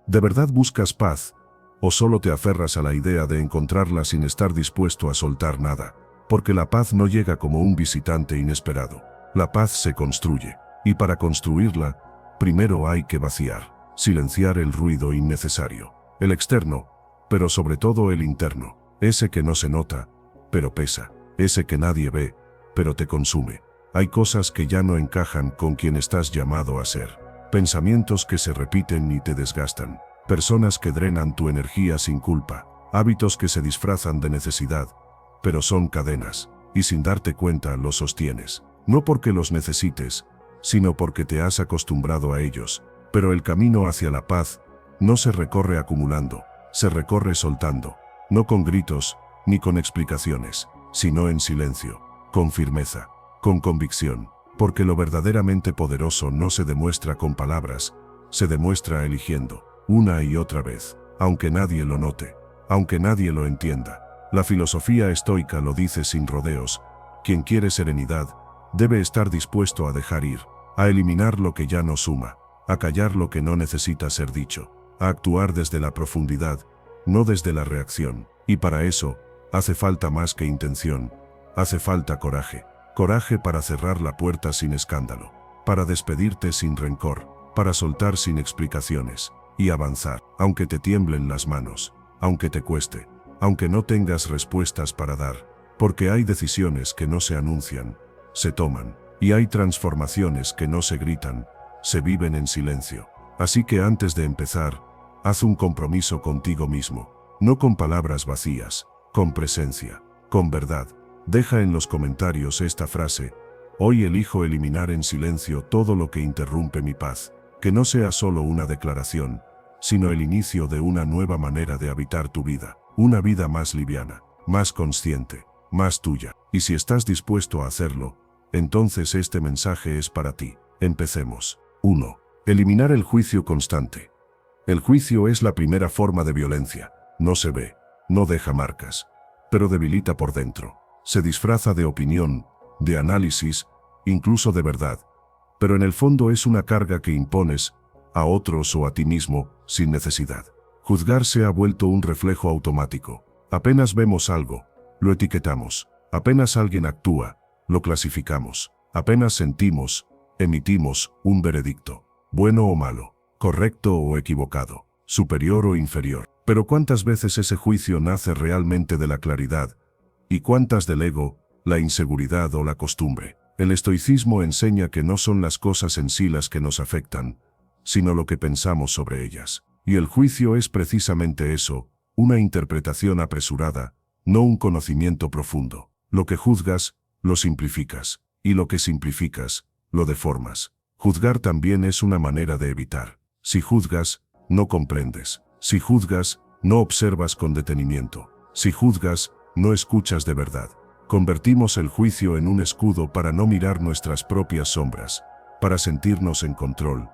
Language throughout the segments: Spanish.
¿De verdad buscas paz? ¿O solo te aferras a la idea de encontrarla sin estar dispuesto a soltar nada? Porque la paz no llega como un visitante inesperado. La paz se construye. Y para construirla, primero hay que vaciar, silenciar el ruido innecesario. El externo, pero sobre todo el interno. Ese que no se nota, pero pesa. Ese que nadie ve, pero te consume. Hay cosas que ya no encajan con quien estás llamado a ser. Pensamientos que se repiten y te desgastan. Personas que drenan tu energía sin culpa. Hábitos que se disfrazan de necesidad, pero son cadenas, y sin darte cuenta los sostienes. No porque los necesites, sino porque te has acostumbrado a ellos. Pero el camino hacia la paz no se recorre acumulando, se recorre soltando. No con gritos, ni con explicaciones, sino en silencio, con firmeza, con convicción. Porque lo verdaderamente poderoso no se demuestra con palabras, se demuestra eligiendo, una y otra vez, aunque nadie lo note, aunque nadie lo entienda. La filosofía estoica lo dice sin rodeos: quien quiere serenidad, debe estar dispuesto a dejar ir, a eliminar lo que ya no suma, a callar lo que no necesita ser dicho, a actuar desde la profundidad, no desde la reacción. Y para eso, hace falta más que intención, hace falta coraje. Coraje para cerrar la puerta sin escándalo, para despedirte sin rencor, para soltar sin explicaciones, y avanzar, aunque te tiemblen las manos, aunque te cueste, aunque no tengas respuestas para dar, porque hay decisiones que no se anuncian, se toman, y hay transformaciones que no se gritan, se viven en silencio. Así que antes de empezar, haz un compromiso contigo mismo, no con palabras vacías, con presencia, con verdad. Deja en los comentarios esta frase: hoy elijo eliminar en silencio todo lo que interrumpe mi paz. Que no sea solo una declaración, sino el inicio de una nueva manera de habitar tu vida. Una vida más liviana, más consciente, más tuya. Y si estás dispuesto a hacerlo, entonces este mensaje es para ti. Empecemos. 1. Eliminar el juicio constante. El juicio es la primera forma de violencia. No se ve, no deja marcas, pero debilita por dentro. Se disfraza de opinión, de análisis, incluso de verdad. Pero en el fondo es una carga que impones a otros o a ti mismo sin necesidad. Juzgar se ha vuelto un reflejo automático. Apenas vemos algo, lo etiquetamos. Apenas alguien actúa, lo clasificamos. Apenas sentimos, emitimos un veredicto. Bueno o malo, correcto o equivocado, superior o inferior. Pero ¿cuántas veces ese juicio nace realmente de la claridad? ¿Y cuántas del ego, la inseguridad o la costumbre? El estoicismo enseña que no son las cosas en sí las que nos afectan, sino lo que pensamos sobre ellas. Y el juicio es precisamente eso, una interpretación apresurada, no un conocimiento profundo. Lo que juzgas, lo simplificas, y lo que simplificas, lo deformas. Juzgar también es una manera de evitar. Si juzgas, no comprendes. Si juzgas, no observas con detenimiento. Si juzgas, no escuchas de verdad. Convertimos el juicio en un escudo para no mirar nuestras propias sombras, para sentirnos en control,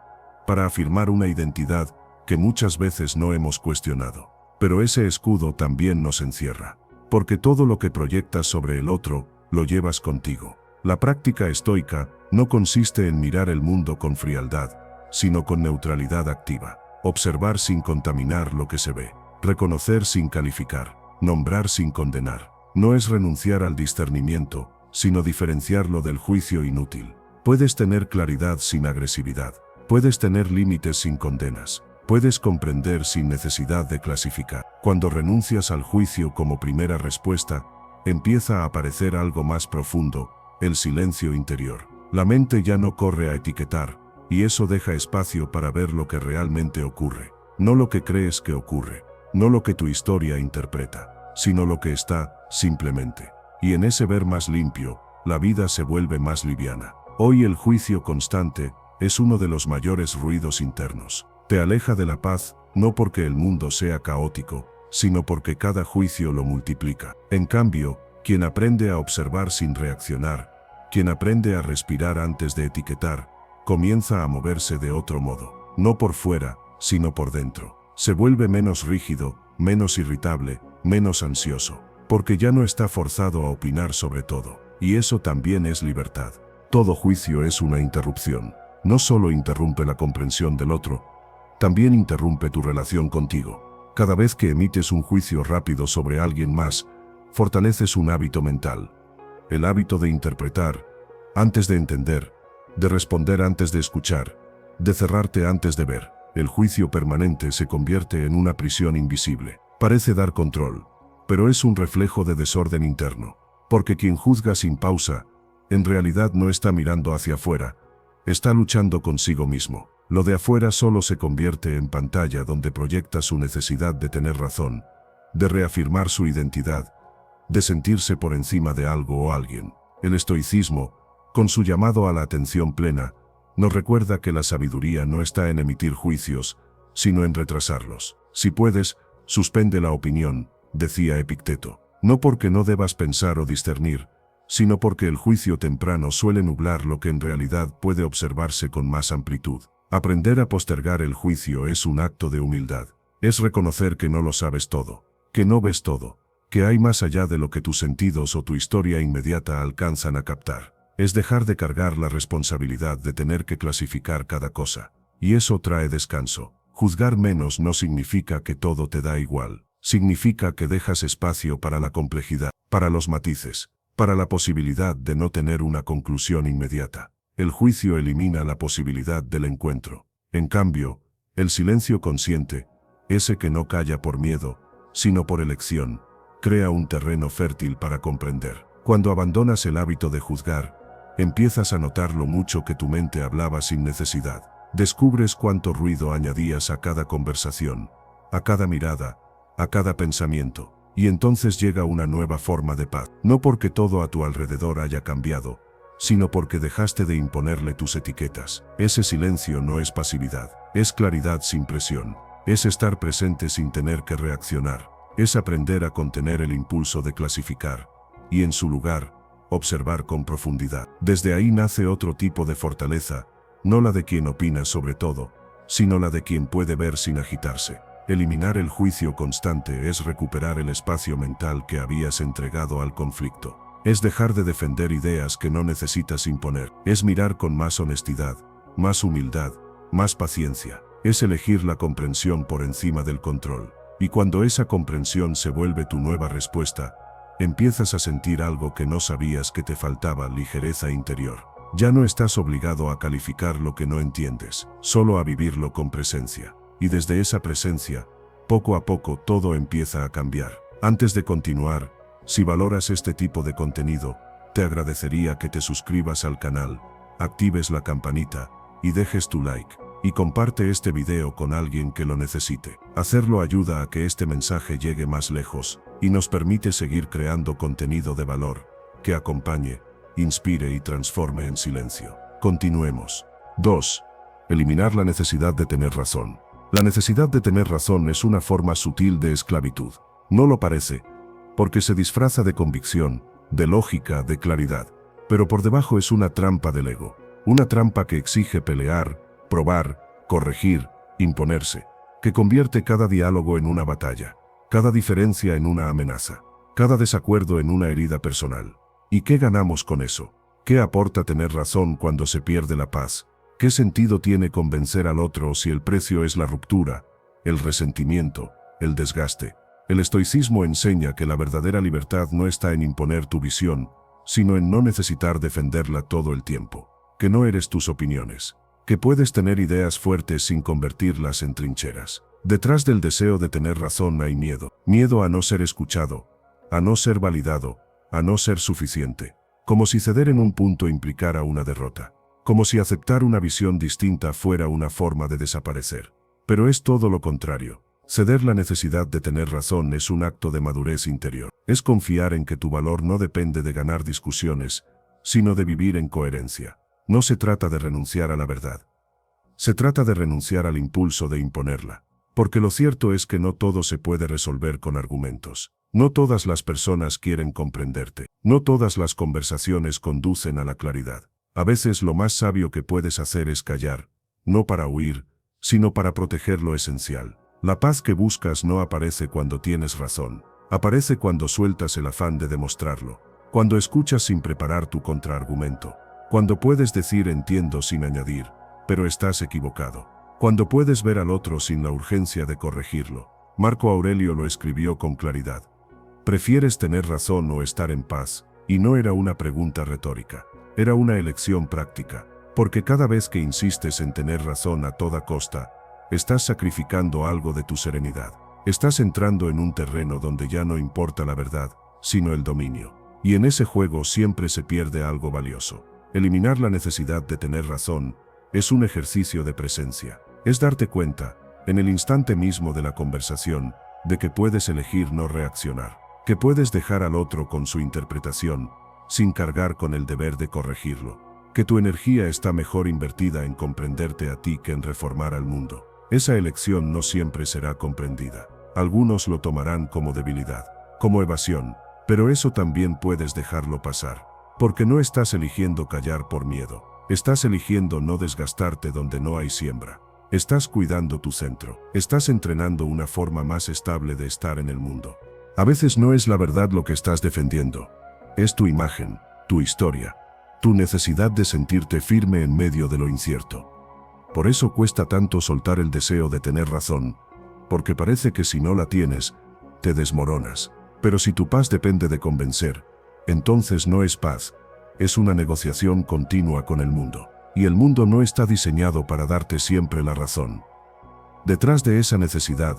para afirmar una identidad que muchas veces no hemos cuestionado. Pero ese escudo también nos encierra, porque todo lo que proyectas sobre el otro, lo llevas contigo. La práctica estoica no consiste en mirar el mundo con frialdad, sino con neutralidad activa. Observar sin contaminar lo que se ve, reconocer sin calificar, nombrar sin condenar. No es renunciar al discernimiento, sino diferenciarlo del juicio inútil. Puedes tener claridad sin agresividad. Puedes tener límites sin condenas. Puedes comprender sin necesidad de clasificar. Cuando renuncias al juicio como primera respuesta, empieza a aparecer algo más profundo, el silencio interior. La mente ya no corre a etiquetar, y eso deja espacio para ver lo que realmente ocurre. No lo que crees que ocurre, no lo que tu historia interpreta, sino lo que está, simplemente. Y en ese ver más limpio, la vida se vuelve más liviana. Hoy el juicio constante es uno de los mayores ruidos internos. Te aleja de la paz, no porque el mundo sea caótico, sino porque cada juicio lo multiplica. En cambio, quien aprende a observar sin reaccionar, quien aprende a respirar antes de etiquetar, comienza a moverse de otro modo. No por fuera, sino por dentro. Se vuelve menos rígido, menos irritable, menos ansioso, porque ya no está forzado a opinar sobre todo. Y eso también es libertad. Todo juicio es una interrupción. No solo interrumpe la comprensión del otro, también interrumpe tu relación contigo. Cada vez que emites un juicio rápido sobre alguien más, fortaleces un hábito mental. El hábito de interpretar antes de entender, de responder antes de escuchar, de cerrarte antes de ver. El juicio permanente se convierte en una prisión invisible. Parece dar control, pero es un reflejo de desorden interno. Porque quien juzga sin pausa, en realidad no está mirando hacia afuera, está luchando consigo mismo. Lo de afuera solo se convierte en pantalla donde proyecta su necesidad de tener razón, de reafirmar su identidad, de sentirse por encima de algo o alguien. El estoicismo, con su llamado a la atención plena, nos recuerda que la sabiduría no está en emitir juicios, sino en retrasarlos. Si puedes, suspende la opinión, decía Epicteto. No porque no debas pensar o discernir, sino porque el juicio temprano suele nublar lo que en realidad puede observarse con más amplitud. Aprender a postergar el juicio es un acto de humildad. Es reconocer que no lo sabes todo, que no ves todo, que hay más allá de lo que tus sentidos o tu historia inmediata alcanzan a captar. Es dejar de cargar la responsabilidad de tener que clasificar cada cosa. Y eso trae descanso. Juzgar menos no significa que todo te da igual. Significa que dejas espacio para la complejidad, para los matices, para la posibilidad de no tener una conclusión inmediata. El juicio elimina la posibilidad del encuentro. En cambio, el silencio consciente, ese que no calla por miedo, sino por elección, crea un terreno fértil para comprender. Cuando abandonas el hábito de juzgar, empiezas a notar lo mucho que tu mente hablaba sin necesidad. Descubres cuánto ruido añadías a cada conversación, a cada mirada, a cada pensamiento. Y entonces llega una nueva forma de paz. No porque todo a tu alrededor haya cambiado, sino porque dejaste de imponerle tus etiquetas. Ese silencio no es pasividad, es claridad sin presión. Es estar presente sin tener que reaccionar. Es aprender a contener el impulso de clasificar, y en su lugar, observar con profundidad. Desde ahí nace otro tipo de fortaleza, no la de quien opina sobre todo, sino la de quien puede ver sin agitarse. Eliminar el juicio constante es recuperar el espacio mental que habías entregado al conflicto. Es dejar de defender ideas que no necesitas imponer. Es mirar con más honestidad, más humildad, más paciencia. Es elegir la comprensión por encima del control. Y cuando esa comprensión se vuelve tu nueva respuesta, empiezas a sentir algo que no sabías que te faltaba: ligereza interior. Ya no estás obligado a calificar lo que no entiendes, solo a vivirlo con presencia. Y desde esa presencia, poco a poco todo empieza a cambiar. Antes de continuar, si valoras este tipo de contenido, te agradecería que te suscribas al canal, actives la campanita y dejes tu like. Y comparte este video con alguien que lo necesite. Hacerlo ayuda a que este mensaje llegue más lejos y nos permite seguir creando contenido de valor que acompañe, inspire y transforme en silencio. Continuemos. 2. Eliminar la necesidad de tener razón. La necesidad de tener razón es una forma sutil de esclavitud. No lo parece, porque se disfraza de convicción, de lógica, de claridad. Pero por debajo es una trampa del ego. Una trampa que exige pelear, probar, corregir, imponerse. Que convierte cada diálogo en una batalla. Cada diferencia en una amenaza. Cada desacuerdo en una herida personal. ¿Y qué ganamos con eso? ¿Qué aporta tener razón cuando se pierde la paz? ¿Qué sentido tiene convencer al otro si el precio es la ruptura, el resentimiento, el desgaste? El estoicismo enseña que la verdadera libertad no está en imponer tu visión, sino en no necesitar defenderla todo el tiempo. Que no eres tus opiniones. Que puedes tener ideas fuertes sin convertirlas en trincheras. Detrás del deseo de tener razón hay miedo. Miedo a no ser escuchado, a no ser validado, a no ser suficiente. Como si ceder en un punto implicara una derrota. Como si aceptar una visión distinta fuera una forma de desaparecer. Pero es todo lo contrario. Ceder la necesidad de tener razón es un acto de madurez interior. Es confiar en que tu valor no depende de ganar discusiones, sino de vivir en coherencia. No se trata de renunciar a la verdad. Se trata de renunciar al impulso de imponerla. Porque lo cierto es que no todo se puede resolver con argumentos. No todas las personas quieren comprenderte. No todas las conversaciones conducen a la claridad. A veces lo más sabio que puedes hacer es callar, no para huir, sino para proteger lo esencial. La paz que buscas no aparece cuando tienes razón. Aparece cuando sueltas el afán de demostrarlo. Cuando escuchas sin preparar tu contraargumento. Cuando puedes decir entiendo sin añadir, pero estás equivocado. Cuando puedes ver al otro sin la urgencia de corregirlo. Marco Aurelio lo escribió con claridad. ¿Prefieres tener razón o estar en paz? Y no era una pregunta retórica. Era una elección práctica. Porque cada vez que insistes en tener razón a toda costa, estás sacrificando algo de tu serenidad. Estás entrando en un terreno donde ya no importa la verdad, sino el dominio. Y en ese juego siempre se pierde algo valioso. Eliminar la necesidad de tener razón es un ejercicio de presencia. Es darte cuenta, en el instante mismo de la conversación, de que puedes elegir no reaccionar. Que puedes dejar al otro con su interpretación, sin cargar con el deber de corregirlo. Que tu energía está mejor invertida en comprenderte a ti que en reformar al mundo. Esa elección no siempre será comprendida. Algunos lo tomarán como debilidad, como evasión, pero eso también puedes dejarlo pasar. Porque no estás eligiendo callar por miedo. Estás eligiendo no desgastarte donde no hay siembra. Estás cuidando tu centro. Estás entrenando una forma más estable de estar en el mundo. A veces no es la verdad lo que estás defendiendo. Es tu imagen, tu historia, tu necesidad de sentirte firme en medio de lo incierto. Por eso cuesta tanto soltar el deseo de tener razón, porque parece que si no la tienes, te desmoronas. Pero si tu paz depende de convencer, entonces no es paz, es una negociación continua con el mundo. Y el mundo no está diseñado para darte siempre la razón. Detrás de esa necesidad,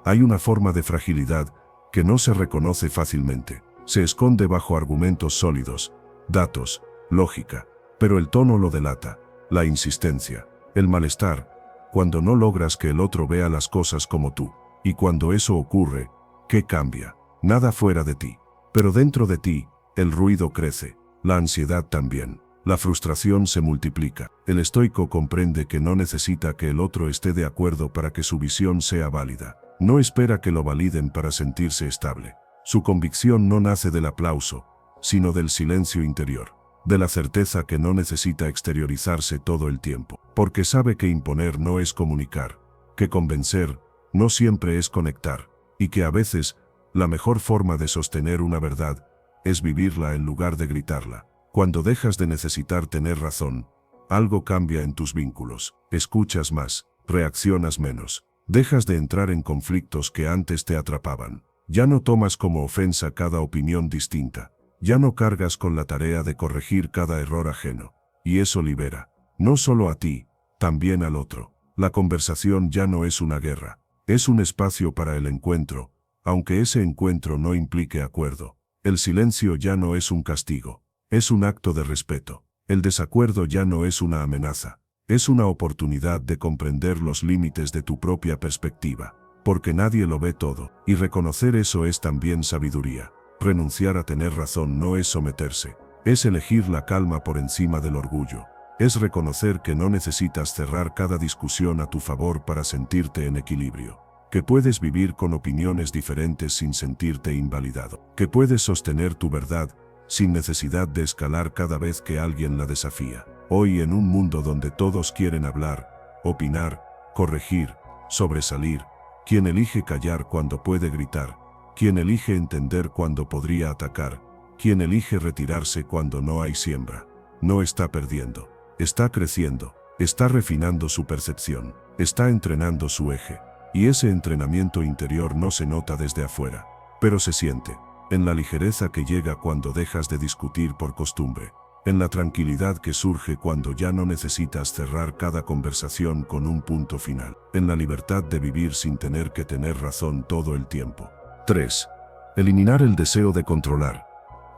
hay una forma de fragilidad que no se reconoce fácilmente. Se esconde bajo argumentos sólidos, datos, lógica, pero el tono lo delata, la insistencia, el malestar, cuando no logras que el otro vea las cosas como tú. Y cuando eso ocurre, ¿qué cambia? Nada fuera de ti. Pero dentro de ti, el ruido crece, la ansiedad también. La frustración se multiplica. El estoico comprende que no necesita que el otro esté de acuerdo para que su visión sea válida. No espera que lo validen para sentirse estable. Su convicción no nace del aplauso, sino del silencio interior, de la certeza que no necesita exteriorizarse todo el tiempo, porque sabe que imponer no es comunicar, que convencer no siempre es conectar, y que a veces la mejor forma de sostener una verdad es vivirla en lugar de gritarla. Cuando dejas de necesitar tener razón, algo cambia en tus vínculos. Escuchas más, reaccionas menos, dejas de entrar en conflictos que antes te atrapaban. Ya no tomas como ofensa cada opinión distinta. Ya no cargas con la tarea de corregir cada error ajeno. Y eso libera, no solo a ti, también al otro. La conversación ya no es una guerra, es un espacio para el encuentro, aunque ese encuentro no implique acuerdo. El silencio ya no es un castigo. Es un acto de respeto. El desacuerdo ya no es una amenaza. Es una oportunidad de comprender los límites de tu propia perspectiva. Porque nadie lo ve todo. Y reconocer eso es también sabiduría. Renunciar a tener razón no es someterse. Es elegir la calma por encima del orgullo. Es reconocer que no necesitas cerrar cada discusión a tu favor para sentirte en equilibrio. Que puedes vivir con opiniones diferentes sin sentirte invalidado. Que puedes sostener tu verdad sin necesidad de escalar cada vez que alguien la desafía. Hoy en un mundo donde todos quieren hablar, opinar, corregir, sobresalir, quien elige callar cuando puede gritar, quien elige entender cuando podría atacar, quien elige retirarse cuando no hay siembra, no está perdiendo, está creciendo, está refinando su percepción, está entrenando su eje. Y ese entrenamiento interior no se nota desde afuera, pero se siente. En la ligereza que llega cuando dejas de discutir por costumbre, en la tranquilidad que surge cuando ya no necesitas cerrar cada conversación con un punto final, en la libertad de vivir sin tener que tener razón todo el tiempo. 3. Eliminar el deseo de controlar.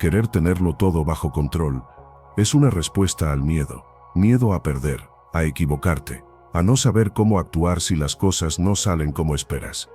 Querer tenerlo todo bajo control es una respuesta al miedo. Miedo a perder, a equivocarte, a no saber cómo actuar si las cosas no salen como esperas.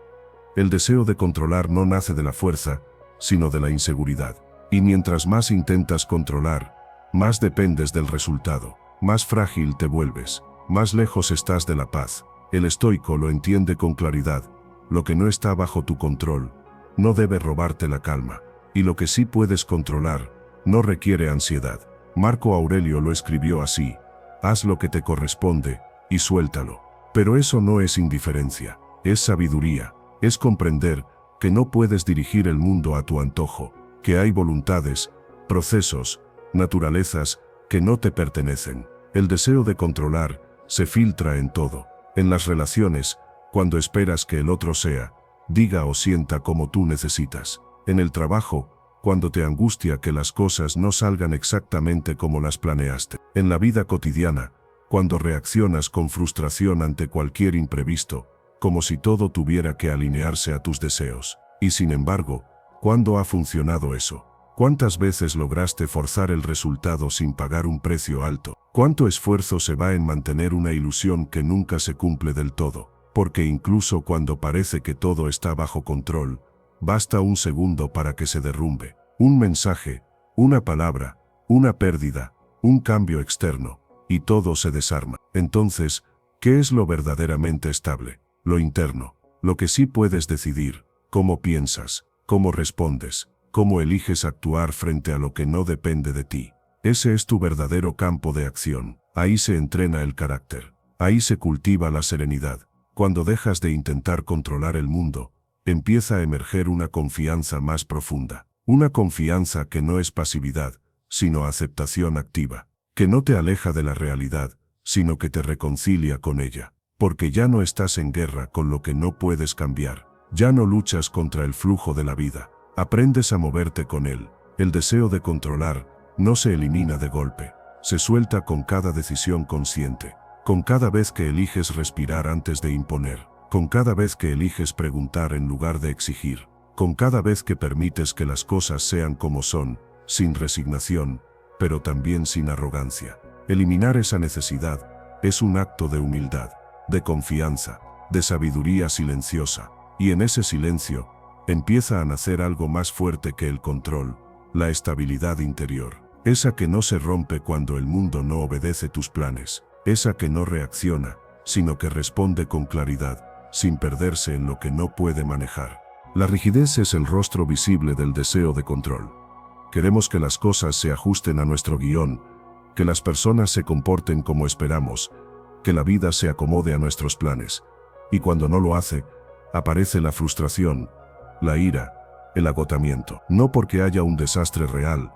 El deseo de controlar no nace de la fuerza, sino de la inseguridad. Y mientras más intentas controlar, más dependes del resultado, más frágil te vuelves, más lejos estás de la paz. El estoico lo entiende con claridad. Lo que no está bajo tu control no debe robarte la calma. Y lo que sí puedes controlar no requiere ansiedad. Marco Aurelio lo escribió así: haz lo que te corresponde y suéltalo. Pero eso no es indiferencia, es sabiduría, es comprender que no puedes dirigir el mundo a tu antojo, que hay voluntades, procesos, naturalezas que no te pertenecen. El deseo de controlar se filtra en todo, En las relaciones, cuando esperas que el otro sea, diga o sienta como tú necesitas. En el trabajo, cuando te angustia que las cosas no salgan exactamente como las planeaste. En la vida cotidiana, cuando reaccionas con frustración ante cualquier imprevisto, como si todo tuviera que alinearse a tus deseos. Y sin embargo, ¿cuándo ha funcionado eso? ¿Cuántas veces lograste forzar el resultado sin pagar un precio alto? ¿Cuánto esfuerzo se va en mantener una ilusión que nunca se cumple del todo? Porque incluso cuando parece que todo está bajo control, basta un segundo para que se derrumbe. Un mensaje, una palabra, una pérdida, un cambio externo, y todo se desarma. Entonces, ¿qué es lo verdaderamente estable? Lo interno, lo que sí puedes decidir, cómo piensas, cómo respondes, cómo eliges actuar frente a lo que no depende de ti. Ese es tu verdadero campo de acción. Ahí se entrena el carácter. Ahí se cultiva la serenidad. Cuando dejas de intentar controlar el mundo, empieza a emerger una confianza más profunda. Una confianza que no es pasividad, sino aceptación activa. Que no te aleja de la realidad, sino que te reconcilia con ella. Porque ya no estás en guerra con lo que no puedes cambiar. Ya no luchas contra el flujo de la vida. Aprendes a moverte con él. El deseo de controlar no se elimina de golpe. Se suelta con cada decisión consciente. Con cada vez que eliges respirar antes de imponer. Con cada vez que eliges preguntar en lugar de exigir. Con cada vez que permites que las cosas sean como son, sin resignación, pero también sin arrogancia. Eliminar esa necesidad es un acto de humildad, de confianza, de sabiduría silenciosa. Y en ese silencio, empieza a nacer algo más fuerte que el control, la estabilidad interior. Esa que no se rompe cuando el mundo no obedece tus planes. Esa que no reacciona, sino que responde con claridad, sin perderse en lo que no puede manejar. La rigidez es el rostro visible del deseo de control. Queremos que las cosas se ajusten a nuestro guión, que las personas se comporten como esperamos, que la vida se acomode a nuestros planes. Y cuando no lo hace, aparece la frustración, la ira, el agotamiento. No porque haya un desastre real,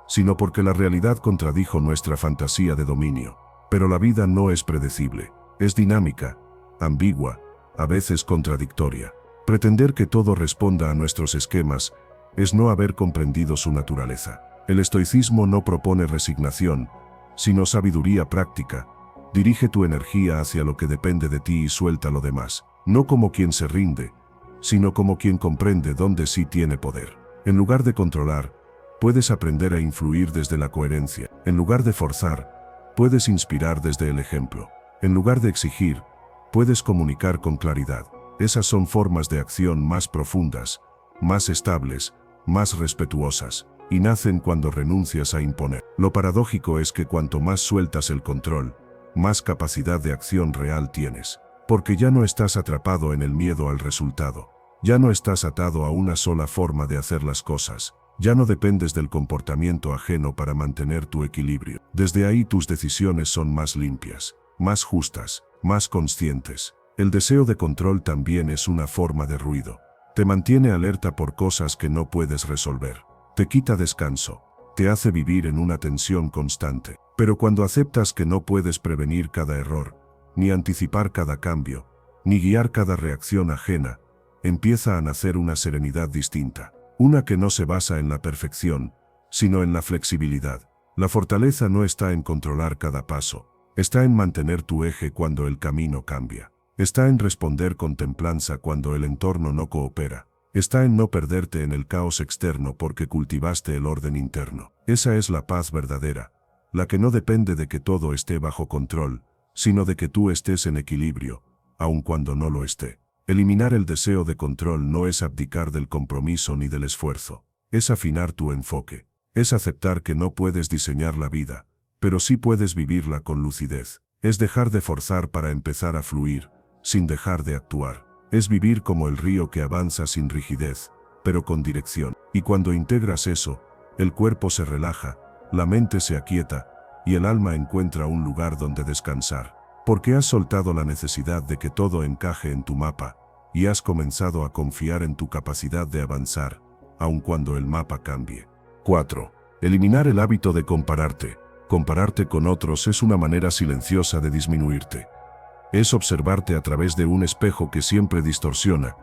sino porque la realidad contradijo nuestra fantasía de dominio. Pero la vida no es predecible, es dinámica, ambigua, a veces contradictoria. Pretender que todo responda a nuestros esquemas es no haber comprendido su naturaleza. El estoicismo no propone resignación, sino sabiduría práctica. Dirige tu energía hacia lo que depende de ti y suelta lo demás. No como quien se rinde, sino como quien comprende dónde sí tiene poder. En lugar de controlar, puedes aprender a influir desde la coherencia. En lugar de forzar, puedes inspirar desde el ejemplo. En lugar de exigir, puedes comunicar con claridad. Esas son formas de acción más profundas, más estables, más respetuosas, y nacen cuando renuncias a imponer. Lo paradójico es que cuanto más sueltas el control, más capacidad de acción real tienes. Porque ya no estás atrapado en el miedo al resultado. Ya no estás atado a una sola forma de hacer las cosas. Ya no dependes del comportamiento ajeno para mantener tu equilibrio. Desde ahí tus decisiones son más limpias, más justas, más conscientes. El deseo de control también es una forma de ruido. Te mantiene alerta por cosas que no puedes resolver. Te quita descanso. Te hace vivir en una tensión constante. Pero cuando aceptas que no puedes prevenir cada error, ni anticipar cada cambio, ni guiar cada reacción ajena, empieza a nacer una serenidad distinta. Una que no se basa en la perfección, sino en la flexibilidad. La fortaleza no está en controlar cada paso. Está en mantener tu eje cuando el camino cambia. Está en responder con templanza cuando el entorno no coopera. Está en no perderte en el caos externo porque cultivaste el orden interno. Esa es la paz verdadera, la que no depende de que todo esté bajo control, sino de que tú estés en equilibrio, aun cuando no lo esté. Eliminar el deseo de control no es abdicar del compromiso ni del esfuerzo. Es afinar tu enfoque. Es aceptar que no puedes diseñar la vida, pero sí puedes vivirla con lucidez. Es dejar de forzar para empezar a fluir, sin dejar de actuar. Es vivir como el río que avanza sin rigidez, pero con dirección. Y cuando integras eso, el cuerpo se relaja, la mente se aquieta, y el alma encuentra un lugar donde descansar. Porque has soltado la necesidad de que todo encaje en tu mapa, y has comenzado a confiar en tu capacidad de avanzar, aun cuando el mapa cambie. 4. Eliminar el hábito de compararte. Compararte con otros es una manera silenciosa de disminuirte. Es observarte a través de un espejo que siempre distorsiona,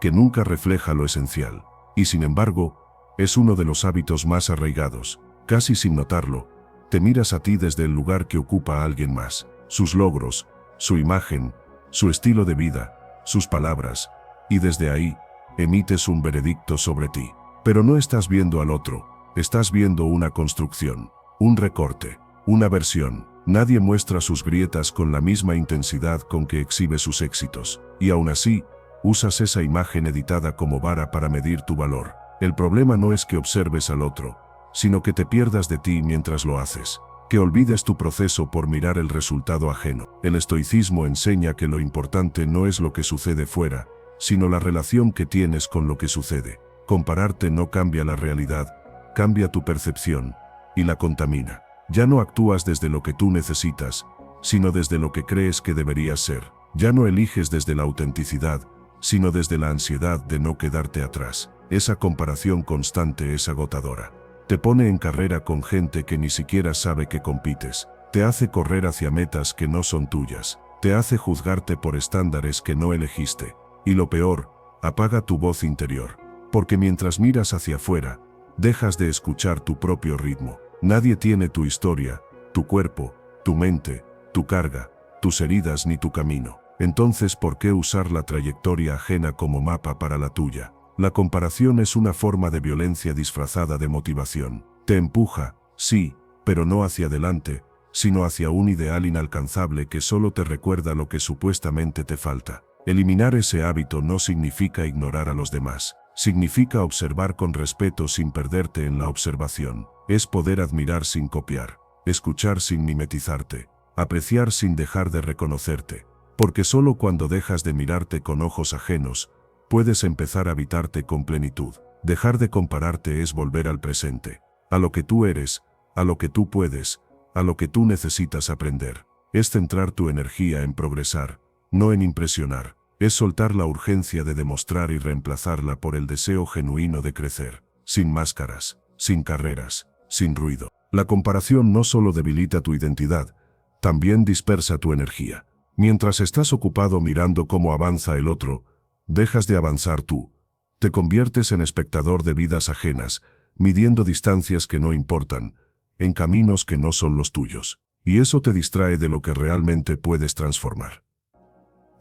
que nunca refleja lo esencial. Y sin embargo, es uno de los hábitos más arraigados. Casi sin notarlo, te miras a ti desde el lugar que ocupa a alguien más. Sus logros, su imagen, su estilo de vida, sus palabras, y desde ahí, emites un veredicto sobre ti. Pero no estás viendo al otro, estás viendo una construcción, un recorte, una versión. Nadie muestra sus grietas con la misma intensidad con que exhibe sus éxitos, y aún así, usas esa imagen editada como vara para medir tu valor. El problema no es que observes al otro, sino que te pierdas de ti mientras lo haces, que olvides tu proceso por mirar el resultado ajeno. El estoicismo enseña que lo importante no es lo que sucede fuera, sino la relación que tienes con lo que sucede. Compararte no cambia la realidad, cambia tu percepción, y la contamina. Ya no actúas desde lo que tú necesitas, sino desde lo que crees que deberías ser. Ya no eliges desde la autenticidad, sino desde la ansiedad de no quedarte atrás. Esa comparación constante es agotadora. Te pone en carrera con gente que ni siquiera sabe que compites. Te hace correr hacia metas que no son tuyas. Te hace juzgarte por estándares que no elegiste. Y lo peor, apaga tu voz interior. Porque mientras miras hacia afuera, dejas de escuchar tu propio ritmo. Nadie tiene tu historia, tu cuerpo, tu mente, tu carga, tus heridas ni tu camino. Entonces, ¿por qué usar la trayectoria ajena como mapa para la tuya? La comparación es una forma de violencia disfrazada de motivación. Te empuja, sí, pero no hacia adelante, sino hacia un ideal inalcanzable que solo te recuerda lo que supuestamente te falta. Eliminar ese hábito no significa ignorar a los demás. Significa observar con respeto sin perderte en la observación. Es poder admirar sin copiar, escuchar sin mimetizarte, apreciar sin dejar de reconocerte. Porque solo cuando dejas de mirarte con ojos ajenos, puedes empezar a habitarte con plenitud. Dejar de compararte es volver al presente, a lo que tú eres, a lo que tú puedes, a lo que tú necesitas aprender. Es centrar tu energía en progresar, no en impresionar. Es soltar la urgencia de demostrar y reemplazarla por el deseo genuino de crecer, sin máscaras, sin carreras, sin ruido. La comparación no solo debilita tu identidad, también dispersa tu energía. Mientras estás ocupado mirando cómo avanza el otro, dejas de avanzar tú. Te conviertes en espectador de vidas ajenas, midiendo distancias que no importan, en caminos que no son los tuyos. Y eso te distrae de lo que realmente puedes transformar.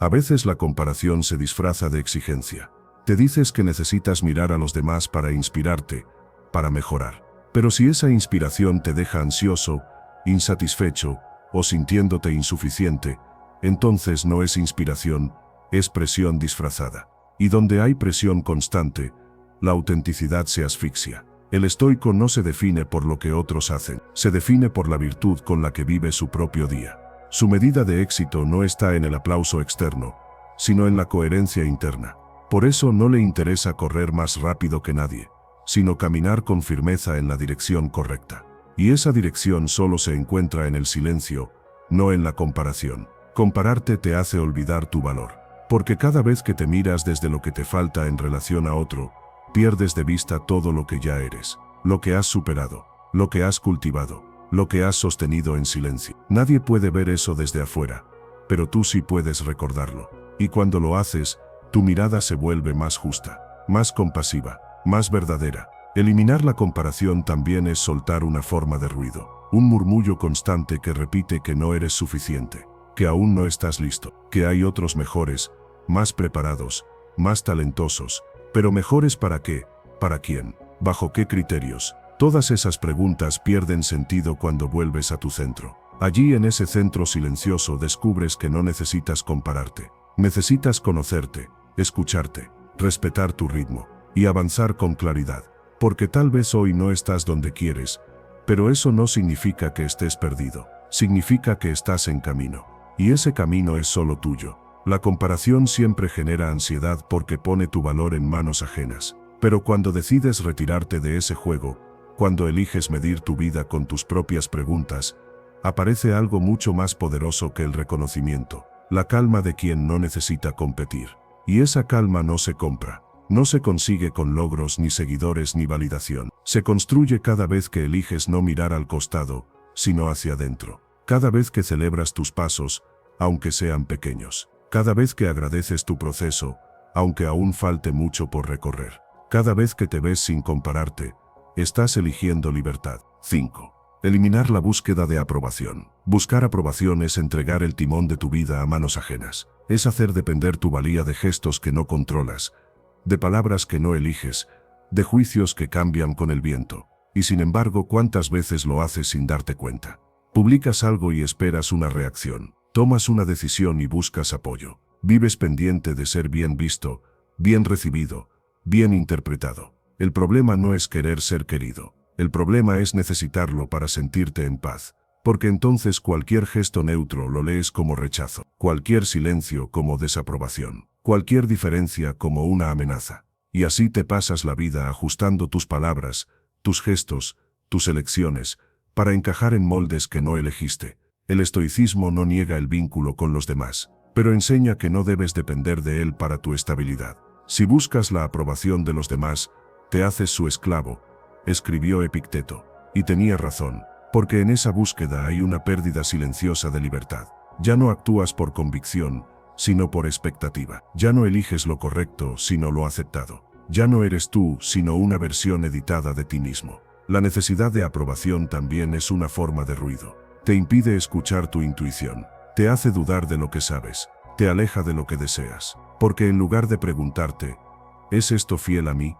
A veces la comparación se disfraza de exigencia. Te dices que necesitas mirar a los demás para inspirarte, para mejorar. Pero si esa inspiración te deja ansioso, insatisfecho o sintiéndote insuficiente, entonces no es inspiración, es presión disfrazada. Y donde hay presión constante, la autenticidad se asfixia. El estoico no se define por lo que otros hacen, se define por la virtud con la que vive su propio día. Su medida de éxito no está en el aplauso externo, sino en la coherencia interna. Por eso no le interesa correr más rápido que nadie, sino caminar con firmeza en la dirección correcta. Y esa dirección solo se encuentra en el silencio, no en la comparación. Compararte te hace olvidar tu valor, porque cada vez que te miras desde lo que te falta en relación a otro, pierdes de vista todo lo que ya eres, lo que has superado, lo que has cultivado, lo que has sostenido en silencio. Nadie puede ver eso desde afuera, pero tú sí puedes recordarlo. Y cuando lo haces, tu mirada se vuelve más justa, más compasiva, más verdadera. Eliminar la comparación también es soltar una forma de ruido, un murmullo constante que repite que no eres suficiente, que aún no estás listo, que hay otros mejores, más preparados, más talentosos. Pero mejores ¿para qué? ¿Para quién? ¿Bajo qué criterios? Todas esas preguntas pierden sentido cuando vuelves a tu centro. Allí en ese centro silencioso descubres que no necesitas compararte. Necesitas conocerte, escucharte, respetar tu ritmo y avanzar con claridad. Porque tal vez hoy no estás donde quieres, pero eso no significa que estés perdido. Significa que estás en camino. Y ese camino es solo tuyo. La comparación siempre genera ansiedad porque pone tu valor en manos ajenas. Pero cuando decides retirarte de ese juego, cuando eliges medir tu vida con tus propias preguntas, aparece algo mucho más poderoso que el reconocimiento, la calma de quien no necesita competir. Y esa calma no se compra, no se consigue con logros ni seguidores ni validación. Se construye cada vez que eliges no mirar al costado, sino hacia adentro. Cada vez que celebras tus pasos, aunque sean pequeños. Cada vez que agradeces tu proceso, aunque aún falte mucho por recorrer. Cada vez que te ves sin compararte, estás eligiendo libertad. 5. Eliminar la búsqueda de aprobación. Buscar aprobación es entregar el timón de tu vida a manos ajenas. Es hacer depender tu valía de gestos que no controlas, de palabras que no eliges, de juicios que cambian con el viento. Y sin embargo, ¿cuántas veces lo haces sin darte cuenta? Publicas algo y esperas una reacción. Tomas una decisión y buscas apoyo. Vives pendiente de ser bien visto, bien recibido, bien interpretado. El problema no es querer ser querido. El problema es necesitarlo para sentirte en paz. Porque entonces cualquier gesto neutro lo lees como rechazo, cualquier silencio como desaprobación, cualquier diferencia como una amenaza. Y así te pasas la vida ajustando tus palabras, tus gestos, tus elecciones, para encajar en moldes que no elegiste. El estoicismo no niega el vínculo con los demás, pero enseña que no debes depender de él para tu estabilidad. Si buscas la aprobación de los demás, te haces su esclavo, escribió Epicteto. Y tenía razón. Porque en esa búsqueda hay una pérdida silenciosa de libertad. Ya no actúas por convicción, sino por expectativa. Ya no eliges lo correcto, sino lo aceptado. Ya no eres tú, sino una versión editada de ti mismo. La necesidad de aprobación también es una forma de ruido. Te impide escuchar tu intuición. Te hace dudar de lo que sabes. Te aleja de lo que deseas. Porque en lugar de preguntarte, ¿es esto fiel a mí?,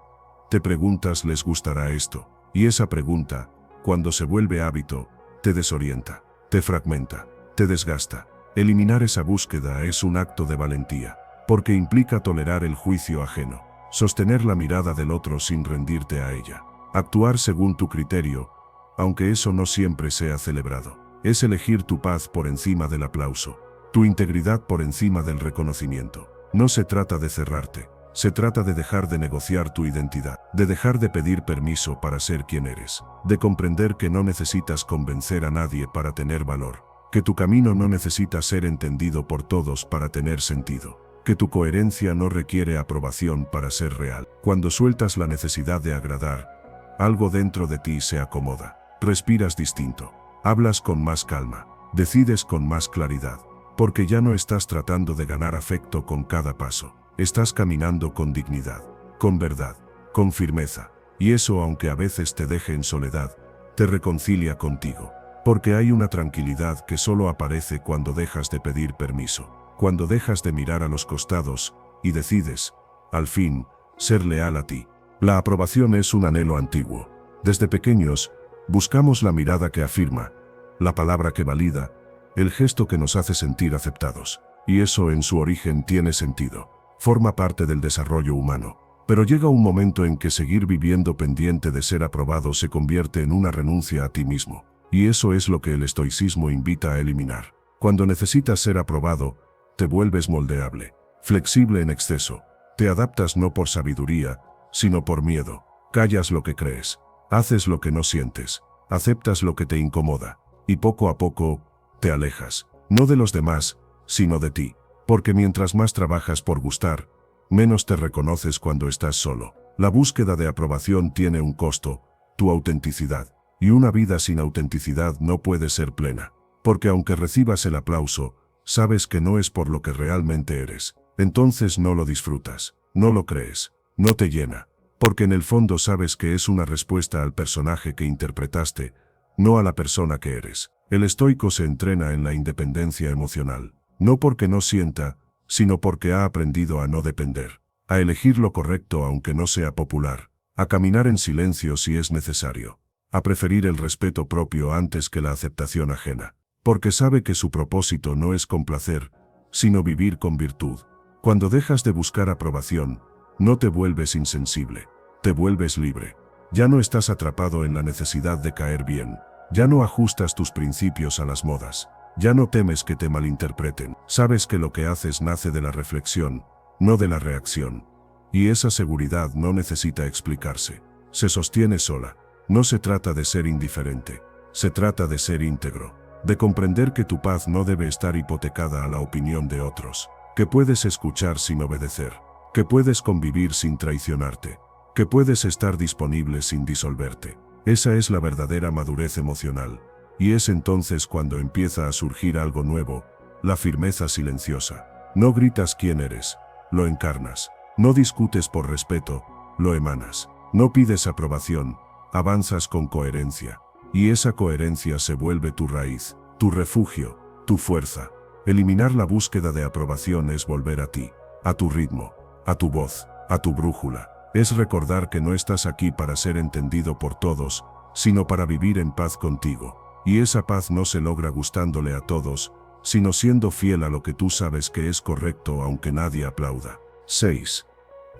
te preguntas, ¿les gustará esto? Y esa pregunta, cuando se vuelve hábito, te desorienta, te fragmenta, te desgasta. Eliminar esa búsqueda es un acto de valentía, porque implica tolerar el juicio ajeno, sostener la mirada del otro sin rendirte a ella, actuar según tu criterio, aunque eso no siempre sea celebrado. Es elegir tu paz por encima del aplauso, tu integridad por encima del reconocimiento. No se trata de cerrarte, se trata de dejar de negociar tu identidad, de dejar de pedir permiso para ser quien eres, de comprender que no necesitas convencer a nadie para tener valor, que tu camino no necesita ser entendido por todos para tener sentido, que tu coherencia no requiere aprobación para ser real. Cuando sueltas la necesidad de agradar, algo dentro de ti se acomoda, respiras distinto, hablas con más calma, decides con más claridad, porque ya no estás tratando de ganar afecto con cada paso. Estás caminando con dignidad, con verdad, con firmeza, y eso, aunque a veces te deje en soledad, te reconcilia contigo, porque hay una tranquilidad que solo aparece cuando dejas de pedir permiso, cuando dejas de mirar a los costados y decides, al fin, ser leal a ti. La aprobación es un anhelo antiguo. Desde pequeños, buscamos la mirada que afirma, la palabra que valida, el gesto que nos hace sentir aceptados, y eso en su origen tiene sentido. Forma parte del desarrollo humano. Pero llega un momento en que seguir viviendo pendiente de ser aprobado se convierte en una renuncia a ti mismo. Y eso es lo que el estoicismo invita a eliminar. Cuando necesitas ser aprobado, te vuelves moldeable, flexible en exceso. Te adaptas no por sabiduría, sino por miedo. Callas lo que crees, haces lo que no sientes, aceptas lo que te incomoda. Y poco a poco, te alejas, no de los demás, sino de ti. Porque mientras más trabajas por gustar, menos te reconoces cuando estás solo. La búsqueda de aprobación tiene un costo, tu autenticidad. Y una vida sin autenticidad no puede ser plena. Porque aunque recibas el aplauso, sabes que no es por lo que realmente eres. Entonces no lo disfrutas, no lo crees, no te llena. Porque en el fondo sabes que es una respuesta al personaje que interpretaste, no a la persona que eres. El estoico se entrena en la independencia emocional. No porque no sienta, sino porque ha aprendido a no depender, a elegir lo correcto aunque no sea popular, a caminar en silencio si es necesario, a preferir el respeto propio antes que la aceptación ajena, porque sabe que su propósito no es complacer, sino vivir con virtud. Cuando dejas de buscar aprobación, no te vuelves insensible, te vuelves libre. Ya no estás atrapado en la necesidad de caer bien, ya no ajustas tus principios a las modas. Ya no temes que te malinterpreten. Sabes que lo que haces nace de la reflexión, no de la reacción. Y esa seguridad no necesita explicarse. Se sostiene sola. No se trata de ser indiferente. Se trata de ser íntegro. De comprender que tu paz no debe estar hipotecada a la opinión de otros. Que puedes escuchar sin obedecer. Que puedes convivir sin traicionarte. Que puedes estar disponible sin disolverte. Esa es la verdadera madurez emocional. Y es entonces cuando empieza a surgir algo nuevo, la firmeza silenciosa. No gritas quién eres, lo encarnas. No discutes por respeto, lo emanas. No pides aprobación, avanzas con coherencia. Y esa coherencia se vuelve tu raíz, tu refugio, tu fuerza. Eliminar la búsqueda de aprobación es volver a ti, a tu ritmo, a tu voz, a tu brújula. Es recordar que no estás aquí para ser entendido por todos, sino para vivir en paz contigo. Y esa paz no se logra gustándole a todos, sino siendo fiel a lo que tú sabes que es correcto aunque nadie aplauda. 6.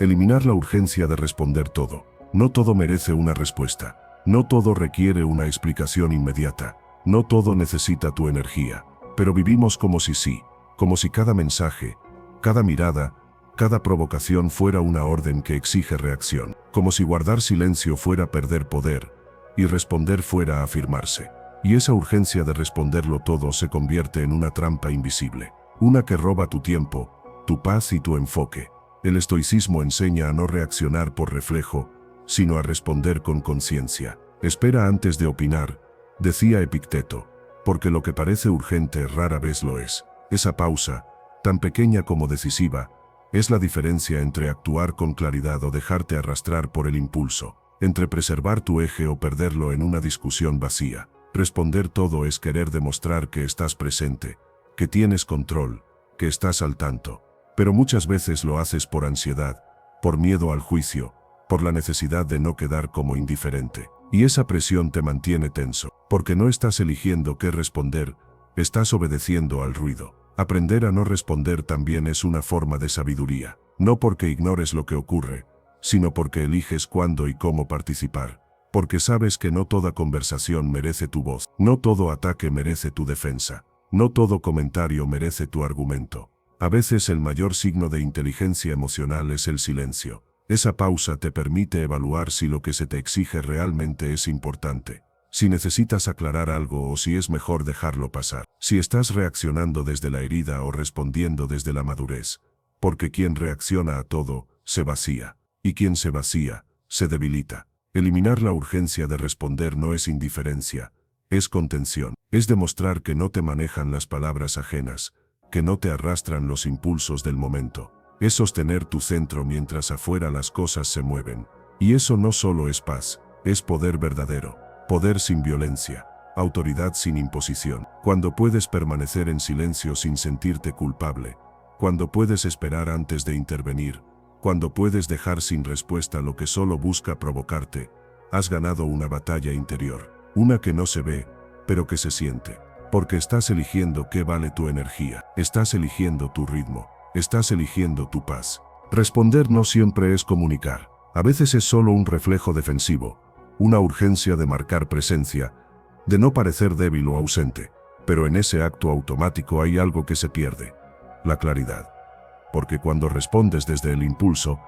Eliminar la urgencia de responder todo. No todo merece una respuesta. No todo requiere una explicación inmediata. No todo necesita tu energía. Pero vivimos como si sí, como si cada mensaje, cada mirada, cada provocación fuera una orden que exige reacción. Como si guardar silencio fuera perder poder, y responder fuera afirmarse. Y esa urgencia de responderlo todo se convierte en una trampa invisible. Una que roba tu tiempo, tu paz y tu enfoque. El estoicismo enseña a no reaccionar por reflejo, sino a responder con conciencia. Espera antes de opinar, decía Epicteto, porque lo que parece urgente rara vez lo es. Esa pausa, tan pequeña como decisiva, es la diferencia entre actuar con claridad o dejarte arrastrar por el impulso, entre preservar tu eje o perderlo en una discusión vacía. Responder todo es querer demostrar que estás presente, que tienes control, que estás al tanto. Pero muchas veces lo haces por ansiedad, por miedo al juicio, por la necesidad de no quedar como indiferente. Y esa presión te mantiene tenso, porque no estás eligiendo qué responder, estás obedeciendo al ruido. Aprender a no responder también es una forma de sabiduría, no porque ignores lo que ocurre, sino porque eliges cuándo y cómo participar. Porque sabes que no toda conversación merece tu voz, no todo ataque merece tu defensa, no todo comentario merece tu argumento. A veces el mayor signo de inteligencia emocional es el silencio. Esa pausa te permite evaluar si lo que se te exige realmente es importante, si necesitas aclarar algo o si es mejor dejarlo pasar, si estás reaccionando desde la herida o respondiendo desde la madurez, porque quien reacciona a todo, se vacía, y quien se vacía, se debilita. Eliminar la urgencia de responder no es indiferencia, es contención, es demostrar que no te manejan las palabras ajenas, que no te arrastran los impulsos del momento. Es sostener tu centro mientras afuera las cosas se mueven. Y eso no solo es paz, es poder verdadero, poder sin violencia, autoridad sin imposición. Cuando puedes permanecer en silencio sin sentirte culpable, cuando puedes esperar antes de intervenir, cuando puedes dejar sin respuesta lo que solo busca provocarte, has ganado una batalla interior, una que no se ve, pero que se siente. Porque estás eligiendo qué vale tu energía, estás eligiendo tu ritmo. Estás eligiendo tu paz. Responder no siempre es comunicar. A veces es solo un reflejo defensivo, una urgencia de marcar presencia, de no parecer débil o ausente. Pero en ese acto automático hay algo que se pierde: la claridad. Porque cuando respondes desde el impulso,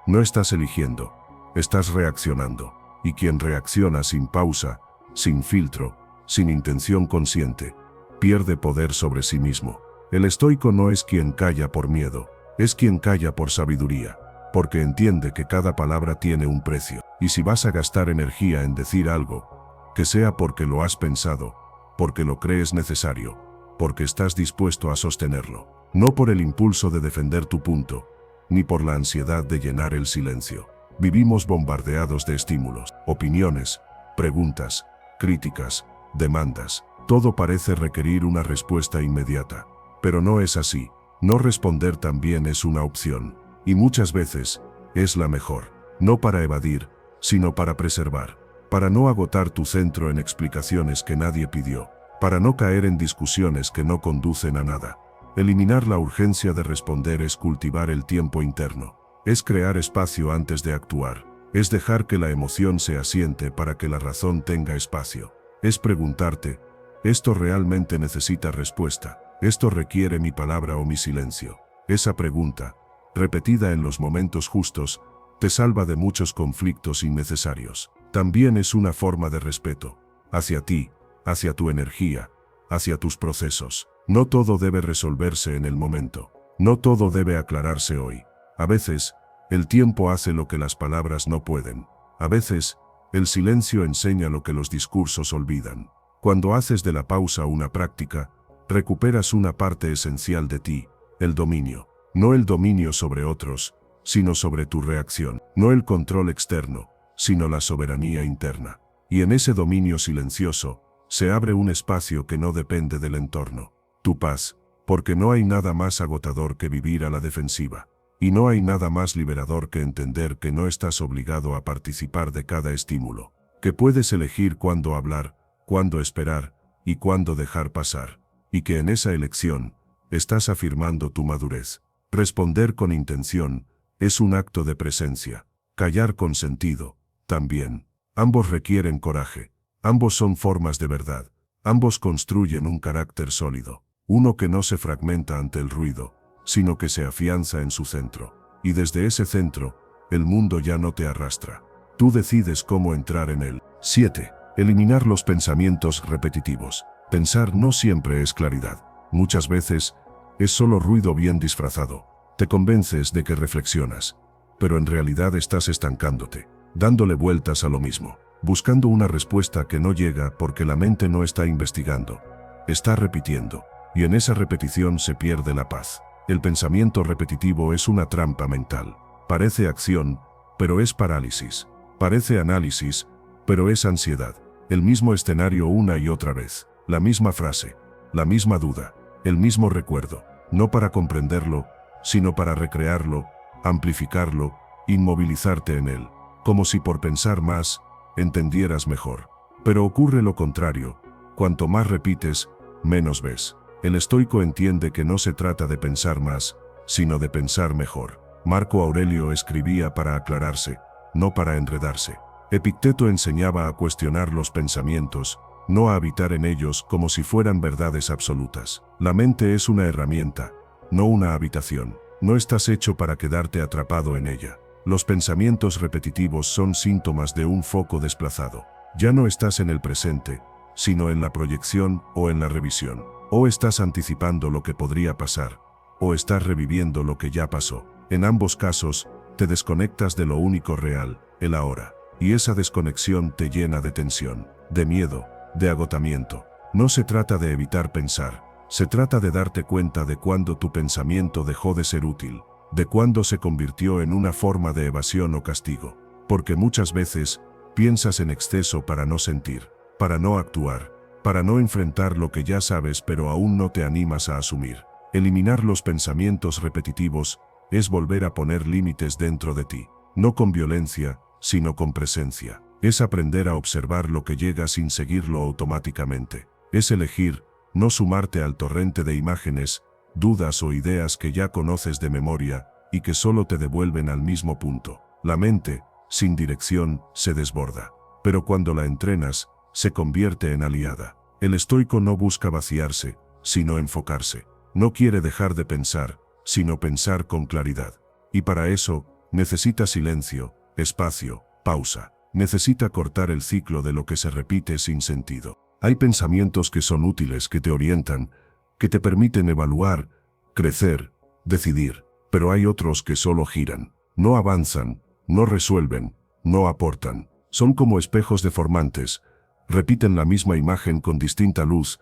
no estás eligiendo, estás reaccionando. Y quien reacciona sin pausa, sin filtro, sin intención consciente, pierde poder sobre sí mismo. El estoico no es quien calla por miedo, es quien calla por sabiduría, porque entiende que cada palabra tiene un precio, y si vas a gastar energía en decir algo, que sea porque lo has pensado, porque lo crees necesario, porque estás dispuesto a sostenerlo, no por el impulso de defender tu punto, ni por la ansiedad de llenar el silencio. Vivimos bombardeados de estímulos, opiniones, preguntas, críticas, demandas. Todo parece requerir una respuesta inmediata. Pero no es así. No responder también es una opción. Y muchas veces, es la mejor. No para evadir, sino para preservar. Para no agotar tu centro en explicaciones que nadie pidió. Para no caer en discusiones que no conducen a nada. Eliminar la urgencia de responder es cultivar el tiempo interno. Es crear espacio antes de actuar. Es dejar que la emoción se asiente para que la razón tenga espacio. Es preguntarte, ¿esto realmente necesita respuesta? ¿Esto requiere mi palabra o mi silencio? Esa pregunta, repetida en los momentos justos, te salva de muchos conflictos innecesarios. También es una forma de respeto, hacia ti, hacia tu energía, hacia tus procesos. No todo debe resolverse en el momento. No todo debe aclararse hoy. A veces, el tiempo hace lo que las palabras no pueden. A veces, el silencio enseña lo que los discursos olvidan. Cuando haces de la pausa una práctica, recuperas una parte esencial de ti, el dominio. No el dominio sobre otros, sino sobre tu reacción. No el control externo, sino la soberanía interna. Y en ese dominio silencioso, se abre un espacio que no depende del entorno. Tu paz, porque no hay nada más agotador que vivir a la defensiva. Y no hay nada más liberador que entender que no estás obligado a participar de cada estímulo. Que puedes elegir cuándo hablar, cuándo esperar y cuándo dejar pasar. Y que en esa elección, estás afirmando tu madurez. Responder con intención es un acto de presencia. Callar con sentido, también. Ambos requieren coraje. Ambos son formas de verdad. Ambos construyen un carácter sólido. Uno que no se fragmenta ante el ruido, sino que se afianza en su centro. Y desde ese centro, el mundo ya no te arrastra. Tú decides cómo entrar en él. 7. Eliminar los pensamientos repetitivos. Pensar no siempre es claridad. Muchas veces, es solo ruido bien disfrazado. Te convences de que reflexionas, pero en realidad estás estancándote, dándole vueltas a lo mismo, buscando una respuesta que no llega porque la mente no está investigando. Está repitiendo, y en esa repetición se pierde la paz. El pensamiento repetitivo es una trampa mental. Parece acción, pero es parálisis. Parece análisis, pero es ansiedad. El mismo escenario una y otra vez. La misma frase, la misma duda, el mismo recuerdo. No para comprenderlo, sino para recrearlo, amplificarlo, inmovilizarte en él. Como si por pensar más, entendieras mejor. Pero ocurre lo contrario. Cuanto más repites, menos ves. El estoico entiende que no se trata de pensar más, sino de pensar mejor. Marco Aurelio escribía para aclararse, no para enredarse. Epicteto enseñaba a cuestionar los pensamientos, no a habitar en ellos como si fueran verdades absolutas. La mente es una herramienta, no una habitación. No estás hecho para quedarte atrapado en ella. Los pensamientos repetitivos son síntomas de un foco desplazado. Ya no estás en el presente, sino en la proyección o en la revisión. O estás anticipando lo que podría pasar, o estás reviviendo lo que ya pasó. En ambos casos, te desconectas de lo único real, el ahora. Y esa desconexión te llena de tensión, de miedo, de agotamiento. No se trata de evitar pensar, se trata de darte cuenta de cuándo tu pensamiento dejó de ser útil, de cuándo se convirtió en una forma de evasión o castigo. Porque muchas veces, piensas en exceso para no sentir, para no actuar, para no enfrentar lo que ya sabes pero aún no te animas a asumir. Eliminar los pensamientos repetitivos es volver a poner límites dentro de ti, no con violencia, sino con presencia. Es aprender a observar lo que llega sin seguirlo automáticamente. Es elegir, no sumarte al torrente de imágenes, dudas o ideas que ya conoces de memoria y que solo te devuelven al mismo punto. La mente, sin dirección, se desborda. Pero cuando la entrenas, se convierte en aliada. El estoico no busca vaciarse, sino enfocarse. No quiere dejar de pensar, sino pensar con claridad. Y para eso, necesita silencio, espacio, pausa. Necesita cortar el ciclo de lo que se repite sin sentido. Hay pensamientos que son útiles, que te orientan, que te permiten evaluar, crecer, decidir. Pero hay otros que solo giran. No avanzan, no resuelven, no aportan. Son como espejos deformantes. Repiten la misma imagen con distinta luz,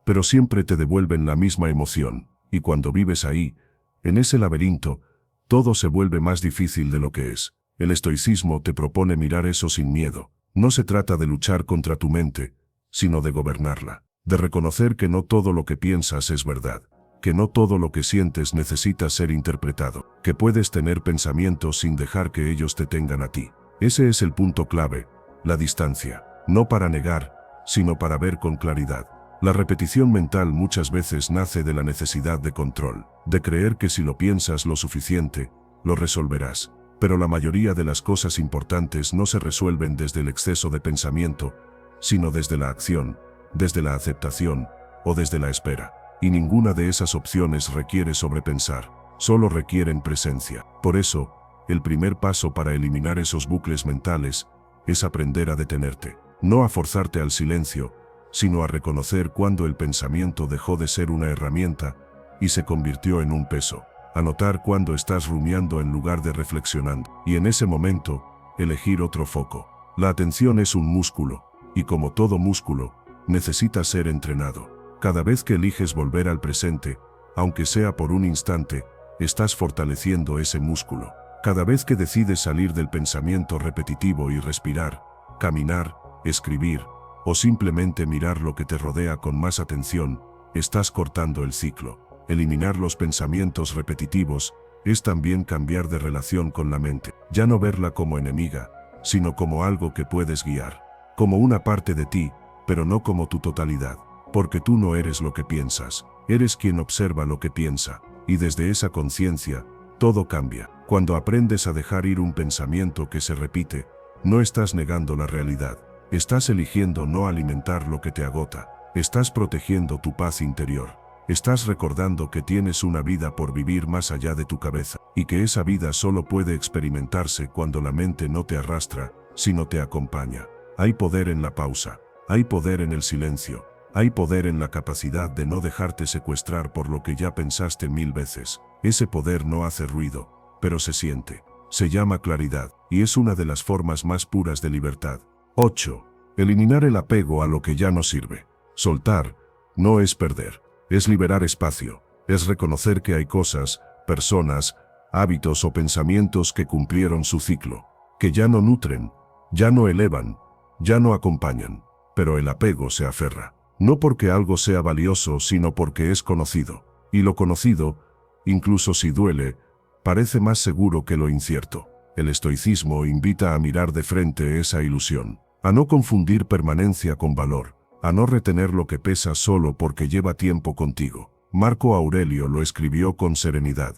pero siempre te devuelven la misma emoción. Y cuando vives ahí, en ese laberinto, todo se vuelve más difícil de lo que es. El estoicismo te propone mirar eso sin miedo. No se trata de luchar contra tu mente, sino de gobernarla. De reconocer que no todo lo que piensas es verdad. Que no todo lo que sientes necesita ser interpretado. Que puedes tener pensamientos sin dejar que ellos te tengan a ti. Ese es el punto clave, la distancia. No para negar, sino para ver con claridad. La repetición mental muchas veces nace de la necesidad de control, de creer que si lo piensas lo suficiente, lo resolverás. Pero la mayoría de las cosas importantes no se resuelven desde el exceso de pensamiento, sino desde la acción, desde la aceptación o desde la espera. Y ninguna de esas opciones requiere sobrepensar, solo requieren presencia. Por eso, el primer paso para eliminar esos bucles mentales es aprender a detenerte. No a forzarte al silencio, sino a reconocer cuando el pensamiento dejó de ser una herramienta y se convirtió en un peso. A notar cuando estás rumiando en lugar de reflexionando. Y en ese momento, elegir otro foco. La atención es un músculo, y como todo músculo, necesita ser entrenado. Cada vez que eliges volver al presente, aunque sea por un instante, estás fortaleciendo ese músculo. Cada vez que decides salir del pensamiento repetitivo y respirar, caminar, escribir, o simplemente mirar lo que te rodea con más atención, estás cortando el ciclo. Eliminar los pensamientos repetitivos es también cambiar de relación con la mente. Ya no verla como enemiga, sino como algo que puedes guiar. Como una parte de ti, pero no como tu totalidad. Porque tú no eres lo que piensas, eres quien observa lo que piensa. Y desde esa conciencia, todo cambia. Cuando aprendes a dejar ir un pensamiento que se repite, no estás negando la realidad. Estás eligiendo no alimentar lo que te agota. Estás protegiendo tu paz interior. Estás recordando que tienes una vida por vivir más allá de tu cabeza, y que esa vida solo puede experimentarse cuando la mente no te arrastra, sino te acompaña. Hay poder en la pausa, hay poder en el silencio, hay poder en la capacidad de no dejarte secuestrar por lo que ya pensaste 1000 veces. Ese poder no hace ruido, pero se siente. Se llama claridad, y es una de las formas más puras de libertad. 8. Eliminar el apego a lo que ya no sirve. Soltar no es perder. Es liberar espacio, es reconocer que hay cosas, personas, hábitos o pensamientos que cumplieron su ciclo, que ya no nutren, ya no elevan, ya no acompañan, pero el apego se aferra, no porque algo sea valioso, sino porque es conocido, y lo conocido, incluso si duele, parece más seguro que lo incierto. El estoicismo invita a mirar de frente esa ilusión, a no confundir permanencia con valor, a no retener lo que pesa solo porque lleva tiempo contigo. Marco Aurelio lo escribió con serenidad.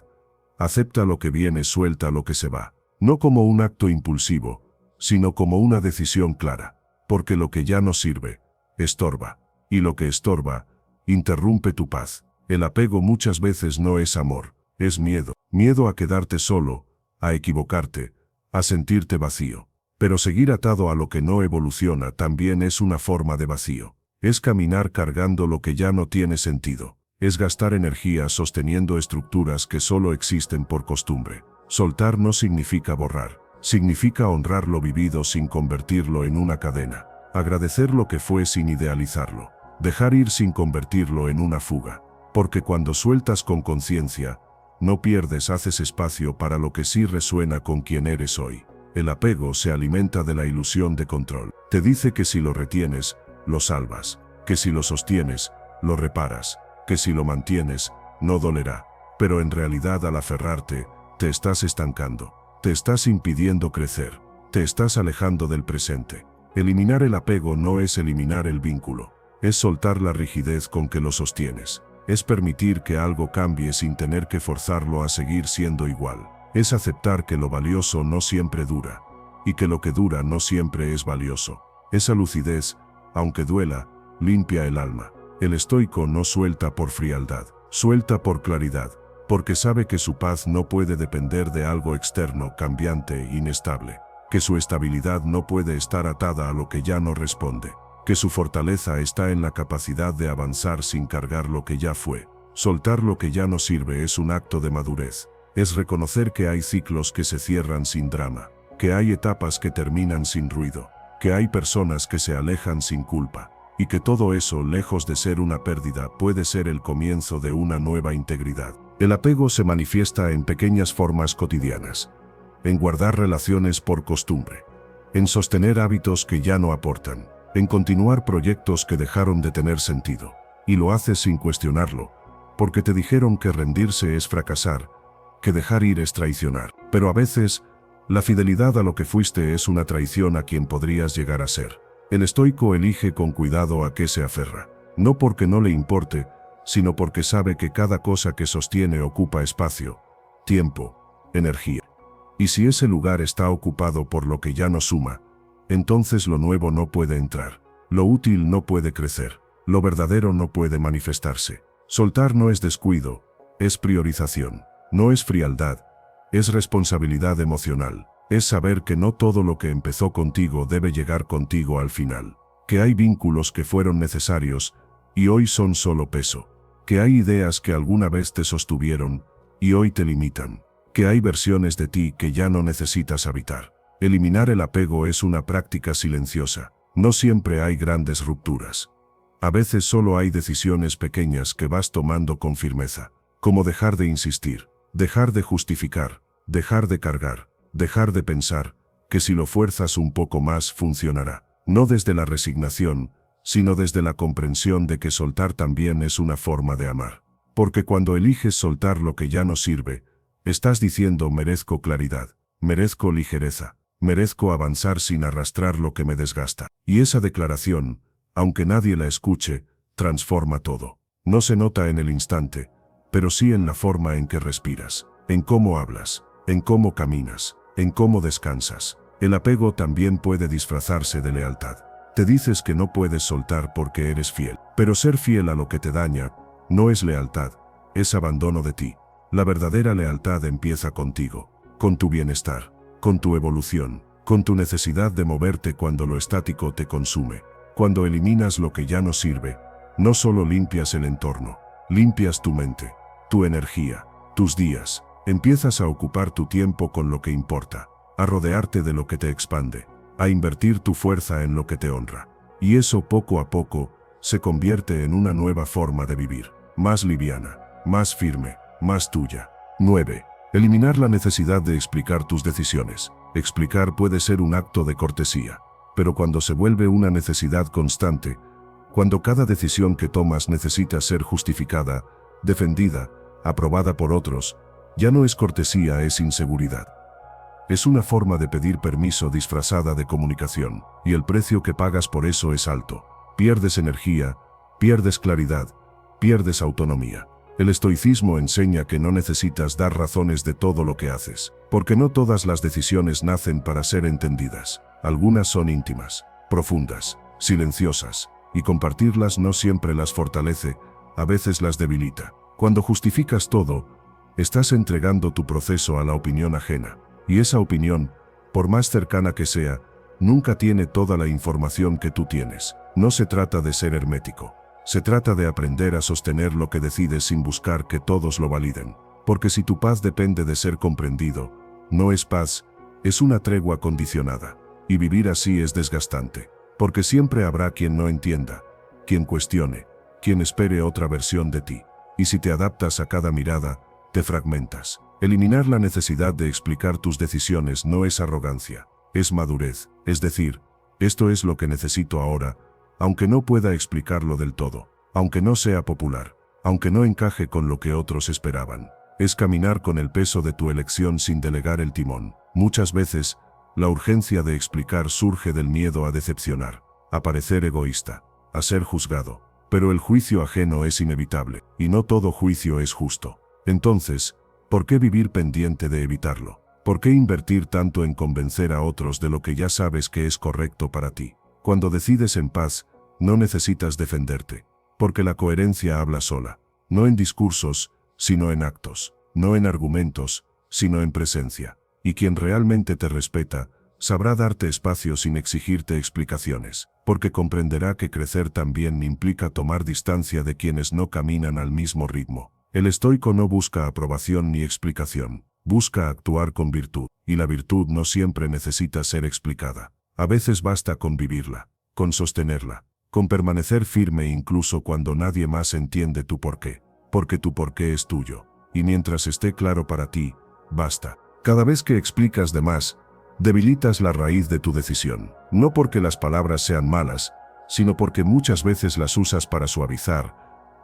Acepta lo que viene, suelta lo que se va. No como un acto impulsivo, sino como una decisión clara. Porque lo que ya no sirve, estorba. Y lo que estorba, interrumpe tu paz. El apego muchas veces no es amor, es miedo. Miedo a quedarte solo, a equivocarte, a sentirte vacío. Pero seguir atado a lo que no evoluciona también es una forma de vacío. Es caminar cargando lo que ya no tiene sentido. Es gastar energía sosteniendo estructuras que solo existen por costumbre. Soltar no significa borrar. Significa honrar lo vivido sin convertirlo en una cadena. Agradecer lo que fue sin idealizarlo. Dejar ir sin convertirlo en una fuga. Porque cuando sueltas con conciencia, no pierdes, haces espacio para lo que sí resuena con quien eres hoy. El apego se alimenta de la ilusión de control. Te dice que si lo retienes, lo salvas, que si lo sostienes, lo reparas, que si lo mantienes, no dolerá. Pero en realidad al aferrarte, te estás estancando, te estás impidiendo crecer, te estás alejando del presente. Eliminar el apego no es eliminar el vínculo, es soltar la rigidez con que lo sostienes, es permitir que algo cambie sin tener que forzarlo a seguir siendo igual. Es aceptar que lo valioso no siempre dura, y que lo que dura no siempre es valioso. Esa lucidez, aunque duela, limpia el alma. El estoico no suelta por frialdad, suelta por claridad, porque sabe que su paz no puede depender de algo externo, cambiante e inestable, que su estabilidad no puede estar atada a lo que ya no responde, que su fortaleza está en la capacidad de avanzar sin cargar lo que ya fue. Soltar lo que ya no sirve es un acto de madurez. Es reconocer que hay ciclos que se cierran sin drama, que hay etapas que terminan sin ruido, que hay personas que se alejan sin culpa, y que todo eso, lejos de ser una pérdida, puede ser el comienzo de una nueva integridad. El apego se manifiesta en pequeñas formas cotidianas, en guardar relaciones por costumbre, en sostener hábitos que ya no aportan, en continuar proyectos que dejaron de tener sentido, y lo haces sin cuestionarlo, porque te dijeron que rendirse es fracasar, que dejar ir es traicionar. Pero a veces, la fidelidad a lo que fuiste es una traición a quien podrías llegar a ser. El estoico elige con cuidado a qué se aferra, no porque no le importe, sino porque sabe que cada cosa que sostiene ocupa espacio, tiempo, energía. Y si ese lugar está ocupado por lo que ya no suma, entonces lo nuevo no puede entrar, lo útil no puede crecer, lo verdadero no puede manifestarse. Soltar no es descuido, es priorización. No es frialdad, es responsabilidad emocional, es saber que no todo lo que empezó contigo debe llegar contigo al final, que hay vínculos que fueron necesarios y hoy son solo peso, que hay ideas que alguna vez te sostuvieron y hoy te limitan, que hay versiones de ti que ya no necesitas habitar. Eliminar el apego es una práctica silenciosa, no siempre hay grandes rupturas. A veces solo hay decisiones pequeñas que vas tomando con firmeza, como dejar de insistir, dejar de justificar, dejar de cargar, dejar de pensar, que si lo fuerzas un poco más funcionará. No desde la resignación, sino desde la comprensión de que soltar también es una forma de amar. Porque cuando eliges soltar lo que ya no sirve, estás diciendo merezco claridad, merezco ligereza, merezco avanzar sin arrastrar lo que me desgasta. Y esa declaración, aunque nadie la escuche, transforma todo. No se nota en el instante, pero sí en la forma en que respiras, en cómo hablas, en cómo caminas, en cómo descansas. El apego también puede disfrazarse de lealtad. Te dices que no puedes soltar porque eres fiel, pero ser fiel a lo que te daña no es lealtad, es abandono de ti. La verdadera lealtad empieza contigo, con tu bienestar, con tu evolución, con tu necesidad de moverte cuando lo estático te consume. Cuando eliminas lo que ya no sirve, no solo limpias el entorno, limpias tu mente, tu energía, tus días. Empiezas a ocupar tu tiempo con lo que importa, a rodearte de lo que te expande, a invertir tu fuerza en lo que te honra. Y eso poco a poco se convierte en una nueva forma de vivir, más liviana, más firme, más tuya. 9. Eliminar la necesidad de explicar tus decisiones. Explicar puede ser un acto de cortesía, pero cuando se vuelve una necesidad constante, cuando cada decisión que tomas necesita ser justificada, defendida, aprobada por otros, ya no es cortesía, es inseguridad. Es una forma de pedir permiso disfrazada de comunicación, y el precio que pagas por eso es alto. Pierdes energía, pierdes claridad, pierdes autonomía. El estoicismo enseña que no necesitas dar razones de todo lo que haces, porque no todas las decisiones nacen para ser entendidas. Algunas son íntimas, profundas, silenciosas, y compartirlas no siempre las fortalece, a veces las debilita. Cuando justificas todo, estás entregando tu proceso a la opinión ajena, y esa opinión, por más cercana que sea, nunca tiene toda la información que tú tienes. No se trata de ser hermético, se trata de aprender a sostener lo que decides sin buscar que todos lo validen. Porque si tu paz depende de ser comprendido, no es paz, es una tregua condicionada. Y vivir así es desgastante, porque siempre habrá quien no entienda, quien cuestione, quien espere otra versión de ti. Y si te adaptas a cada mirada, te fragmentas. Eliminar la necesidad de explicar tus decisiones no es arrogancia, es madurez. Es decir, esto es lo que necesito ahora, aunque no pueda explicarlo del todo, aunque no sea popular, aunque no encaje con lo que otros esperaban. Es caminar con el peso de tu elección sin delegar el timón. Muchas veces, la urgencia de explicar surge del miedo a decepcionar, a parecer egoísta, a ser juzgado. Pero el juicio ajeno es inevitable, y no todo juicio es justo. Entonces, ¿por qué vivir pendiente de evitarlo? ¿Por qué invertir tanto en convencer a otros de lo que ya sabes que es correcto para ti? Cuando decides en paz, no necesitas defenderte, porque la coherencia habla sola, no en discursos, sino en actos, no en argumentos, sino en presencia. Y quien realmente te respeta, sabrá darte espacio sin exigirte explicaciones, porque comprenderá que crecer también implica tomar distancia de quienes no caminan al mismo ritmo. El estoico no busca aprobación ni explicación, busca actuar con virtud, y la virtud no siempre necesita ser explicada. A veces basta con vivirla, con sostenerla, con permanecer firme incluso cuando nadie más entiende tu porqué, porque tu porqué es tuyo, y mientras esté claro para ti, basta. Cada vez que explicas de más, debilitas la raíz de tu decisión, no porque las palabras sean malas, sino porque muchas veces las usas para suavizar,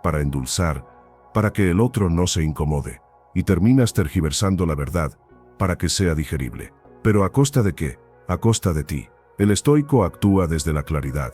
para endulzar, para que el otro no se incomode, y terminas tergiversando la verdad, para que sea digerible. ¿Pero a costa de qué? A costa de ti. El estoico actúa desde la claridad,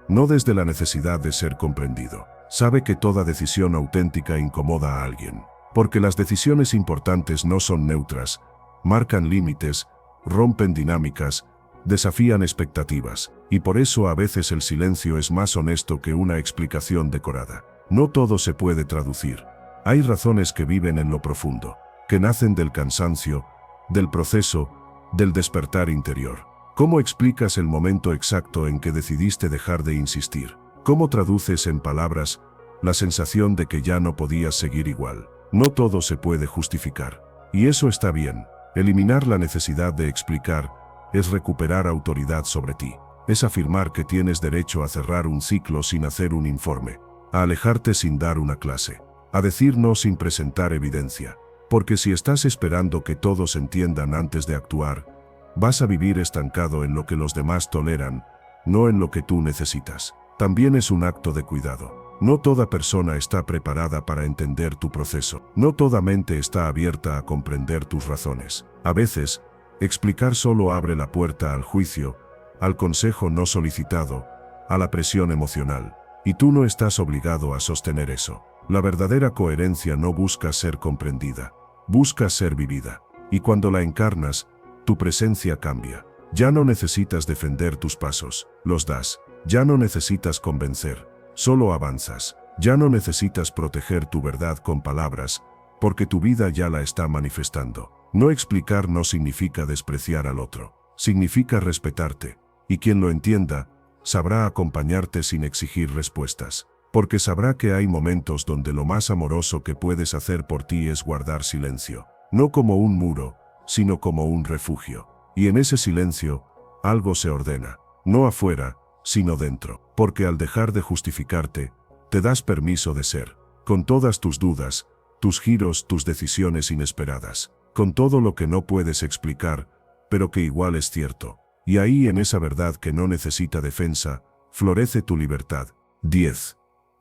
no desde la necesidad de ser comprendido. Sabe que toda decisión auténtica incomoda a alguien, porque las decisiones importantes no son neutras, marcan límites, rompen dinámicas, desafían expectativas, y por eso a veces el silencio es más honesto que una explicación decorada. No todo se puede traducir. Hay razones que viven en lo profundo, que nacen del cansancio, del proceso, del despertar interior. ¿Cómo explicas el momento exacto en que decidiste dejar de insistir? ¿Cómo traduces en palabras la sensación de que ya no podías seguir igual? No todo se puede justificar. Y eso está bien. Eliminar la necesidad de explicar es recuperar autoridad sobre ti. Es afirmar que tienes derecho a cerrar un ciclo sin hacer un informe, a alejarte sin dar una clase, a decir no sin presentar evidencia. Porque si estás esperando que todos entiendan antes de actuar, vas a vivir estancado en lo que los demás toleran, no en lo que tú necesitas. También es un acto de cuidado. No toda persona está preparada para entender tu proceso. No toda mente está abierta a comprender tus razones. A veces, explicar solo abre la puerta al juicio, al consejo no solicitado, a la presión emocional. Y tú no estás obligado a sostener eso. La verdadera coherencia no busca ser comprendida, busca ser vivida. Y cuando la encarnas, tu presencia cambia. Ya no necesitas defender tus pasos, los das. Ya no necesitas convencer, solo avanzas. Ya no necesitas proteger tu verdad con palabras, porque tu vida ya la está manifestando. No explicar no significa despreciar al otro, significa respetarte. Y quien lo entienda, sabrá acompañarte sin exigir respuestas. Porque sabrá que hay momentos donde lo más amoroso que puedes hacer por ti es guardar silencio. No como un muro, sino como un refugio. Y en ese silencio, algo se ordena, no afuera, sino dentro. Porque al dejar de justificarte, te das permiso de ser, con todas tus dudas, tus giros, tus decisiones inesperadas, con todo lo que no puedes explicar, pero que igual es cierto. Y ahí en esa verdad que no necesita defensa, florece tu libertad. 10.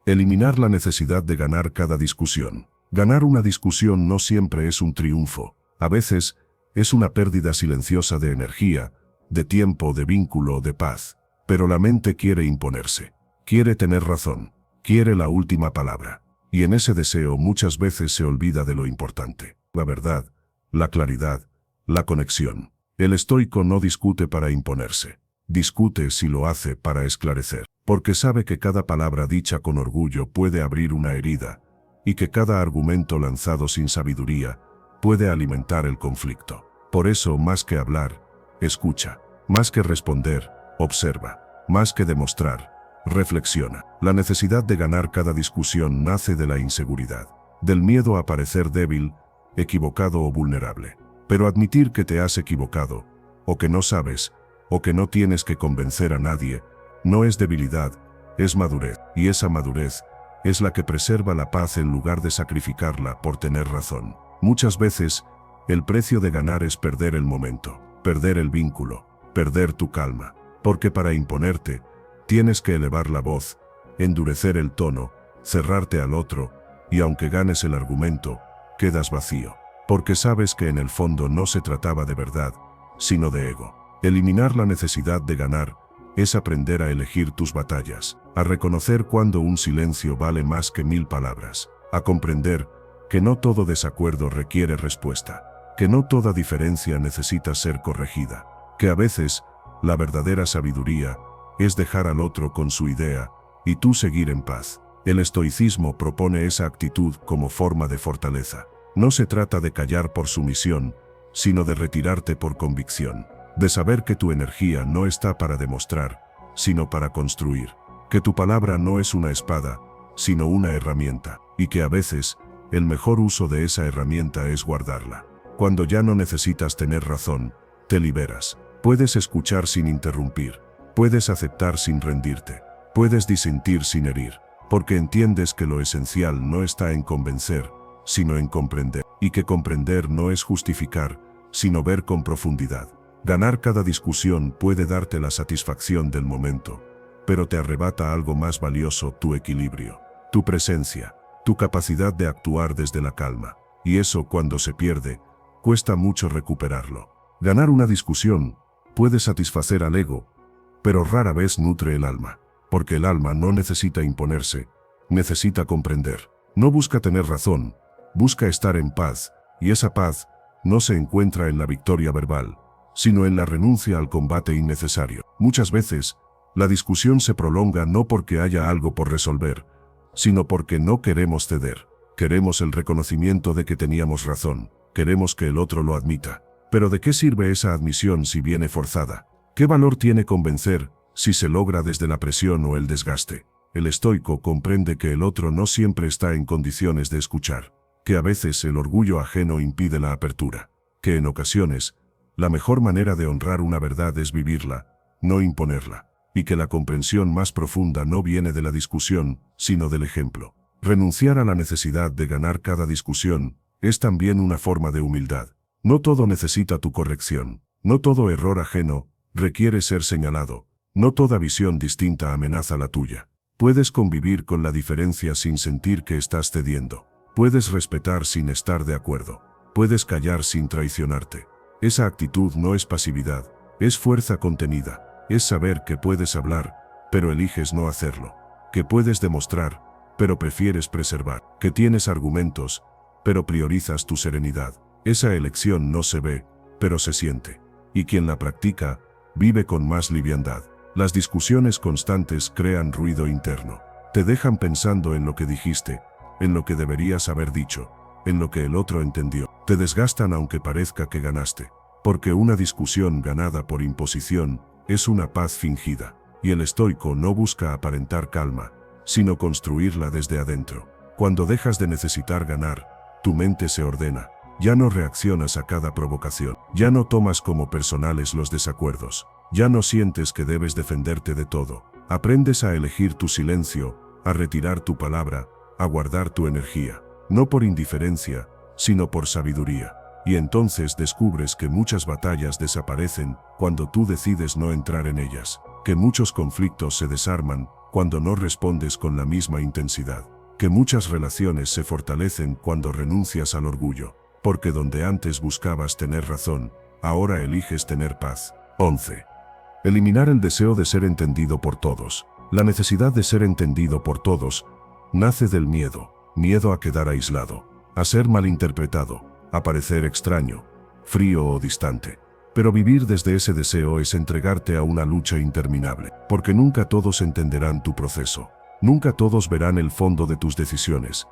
Eliminar la necesidad de ganar cada discusión. Ganar una discusión no siempre es un triunfo. A veces, es una pérdida silenciosa de energía, de tiempo, de vínculo, de paz. Pero la mente quiere imponerse. Quiere tener razón. Quiere la última palabra. Y en ese deseo muchas veces se olvida de lo importante. La verdad, la claridad, la conexión. El estoico no discute para imponerse. Discute si lo hace para esclarecer. Porque sabe que cada palabra dicha con orgullo puede abrir una herida, y que cada argumento lanzado sin sabiduría puede alimentar el conflicto. Por eso, más que hablar, escucha. Más que responder, observa. Más que demostrar, reflexiona. La necesidad de ganar cada discusión nace de la inseguridad, del miedo a parecer débil, equivocado o vulnerable. Pero admitir que te has equivocado, o que no sabes, o que no tienes que convencer a nadie, no es debilidad, es madurez. Y esa madurez es la que preserva la paz en lugar de sacrificarla por tener razón. Muchas veces, el precio de ganar es perder el momento, perder el vínculo, perder tu calma. Porque para imponerte, tienes que elevar la voz, endurecer el tono, cerrarte al otro, y aunque ganes el argumento, quedas vacío. Porque sabes que en el fondo no se trataba de verdad, sino de ego. Eliminar la necesidad de ganar es aprender a elegir tus batallas, a reconocer cuando un silencio vale más que 1000 palabras, a comprender que no todo desacuerdo requiere respuesta, que no toda diferencia necesita ser corregida, que a veces la verdadera sabiduría es dejar al otro con su idea y tú seguir en paz. El estoicismo propone esa actitud como forma de fortaleza. No se trata de callar por sumisión, sino de retirarte por convicción, de saber que tu energía no está para demostrar, sino para construir, que tu palabra no es una espada, sino una herramienta, y que a veces, el mejor uso de esa herramienta es guardarla. Cuando ya no necesitas tener razón, te liberas. Puedes escuchar sin interrumpir, puedes aceptar sin rendirte, puedes disentir sin herir, porque entiendes que lo esencial no está en convencer, sino en comprender, y que comprender no es justificar, sino ver con profundidad. Ganar cada discusión puede darte la satisfacción del momento, pero te arrebata algo más valioso: tu equilibrio, tu presencia, tu capacidad de actuar desde la calma, y eso cuando se pierde, cuesta mucho recuperarlo. Ganar una discusión puede satisfacer al ego, pero rara vez nutre el alma, porque el alma no necesita imponerse, necesita comprender. No busca tener razón, busca estar en paz, y esa paz no se encuentra en la victoria verbal, sino en la renuncia al combate innecesario. Muchas veces, la discusión se prolonga no porque haya algo por resolver, sino porque no queremos ceder. Queremos el reconocimiento de que teníamos razón, queremos que el otro lo admita. Pero ¿de qué sirve esa admisión si viene forzada? ¿Qué valor tiene convencer si se logra desde la presión o el desgaste? El estoico comprende que el otro no siempre está en condiciones de escuchar, que a veces el orgullo ajeno impide la apertura, que en ocasiones la mejor manera de honrar una verdad es vivirla, no imponerla. y que la comprensión más profunda no viene de la discusión, sino del ejemplo. Renunciar a la necesidad de ganar cada discusión es también una forma de humildad. No todo necesita tu corrección. No todo error ajeno requiere ser señalado. No toda visión distinta amenaza la tuya. Puedes convivir con la diferencia sin sentir que estás cediendo. Puedes respetar sin estar de acuerdo. Puedes callar sin traicionarte. Esa actitud no es pasividad, es fuerza contenida. Es saber que puedes hablar, pero eliges no hacerlo. Que puedes demostrar, pero prefieres preservar. Que tienes argumentos, pero priorizas tu serenidad. Esa elección no se ve, pero se siente. Y quien la practica, vive con más liviandad. Las discusiones constantes crean ruido interno. Te dejan pensando en lo que dijiste, en lo que deberías haber dicho, en lo que el otro entendió. Te desgastan aunque parezca que ganaste. Porque una discusión ganada por imposición es una paz fingida. Y el estoico no busca aparentar calma, sino construirla desde adentro. Cuando dejas de necesitar ganar, tu mente se ordena. Ya no reaccionas a cada provocación. Ya no tomas como personales los desacuerdos. Ya no sientes que debes defenderte de todo. Aprendes a elegir tu silencio, a retirar tu palabra, a guardar tu energía. No por indiferencia, sino por sabiduría. Y entonces descubres que muchas batallas desaparecen cuando tú decides no entrar en ellas. Que muchos conflictos se desarman cuando no respondes con la misma intensidad. Que muchas relaciones se fortalecen cuando renuncias al orgullo. Porque donde antes buscabas tener razón, ahora eliges tener paz. 11. Eliminar el deseo de ser entendido por todos. La necesidad de ser entendido por todos nace del miedo. Miedo a quedar aislado, a ser malinterpretado, a parecer extraño, frío o distante. Pero vivir desde ese deseo es entregarte a una lucha interminable. Porque nunca todos entenderán tu proceso. Nunca todos verán el fondo de tus decisiones.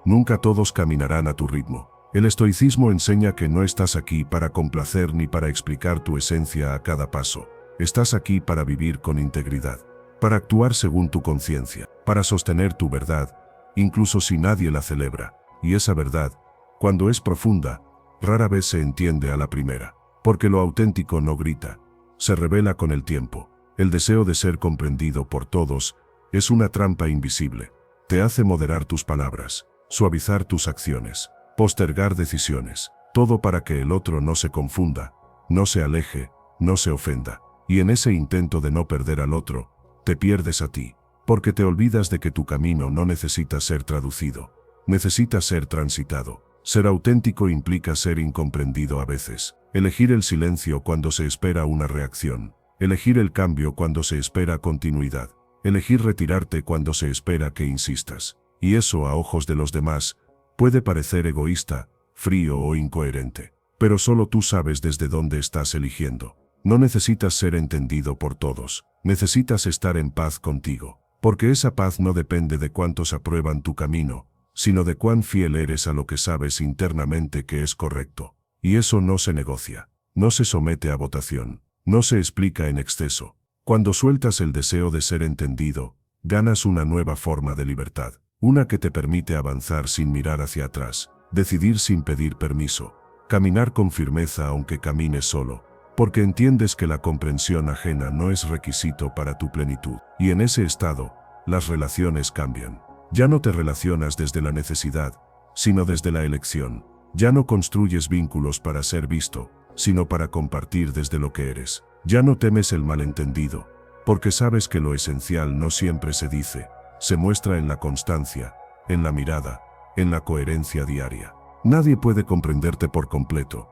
Nunca todos caminarán a tu ritmo. El estoicismo enseña que no estás aquí para complacer ni para explicar tu esencia a cada paso. Estás aquí para vivir con integridad, para actuar según tu conciencia, para sostener tu verdad, incluso si nadie la celebra. Y esa verdad, cuando es profunda, rara vez se entiende a la primera. Porque lo auténtico no grita, se revela con el tiempo. El deseo de ser comprendido por todos es una trampa invisible. Te hace moderar tus palabras, suavizar tus acciones, postergar decisiones, todo para que el otro no se confunda, no se aleje, no se ofenda. Y en ese intento de no perder al otro, te pierdes a ti, porque te olvidas de que tu camino no necesita ser traducido, necesita ser transitado. Ser auténtico implica ser incomprendido a veces. Elegir el silencio cuando se espera una reacción. Elegir el cambio cuando se espera continuidad. Elegir retirarte cuando se espera que insistas. Y eso, a ojos de los demás, puede parecer egoísta, frío o incoherente. Pero solo tú sabes desde dónde estás eligiendo. No necesitas ser entendido por todos. Necesitas estar en paz contigo. Porque esa paz no depende de cuántos aprueban tu camino, sino de cuán fiel eres a lo que sabes internamente que es correcto. Y eso no se negocia, no se somete a votación, no se explica en exceso. Cuando sueltas el deseo de ser entendido, ganas una nueva forma de libertad, una que te permite avanzar sin mirar hacia atrás, decidir sin pedir permiso, caminar con firmeza aunque camines solo, porque entiendes que la comprensión ajena no es requisito para tu plenitud. Y en ese estado, las relaciones cambian. Ya no te relacionas desde la necesidad, sino desde la elección. Ya no construyes vínculos para ser visto, sino para compartir desde lo que eres. Ya no temes el malentendido, porque sabes que lo esencial no siempre se dice, se muestra en la constancia, en la mirada, en la coherencia diaria. Nadie puede comprenderte por completo,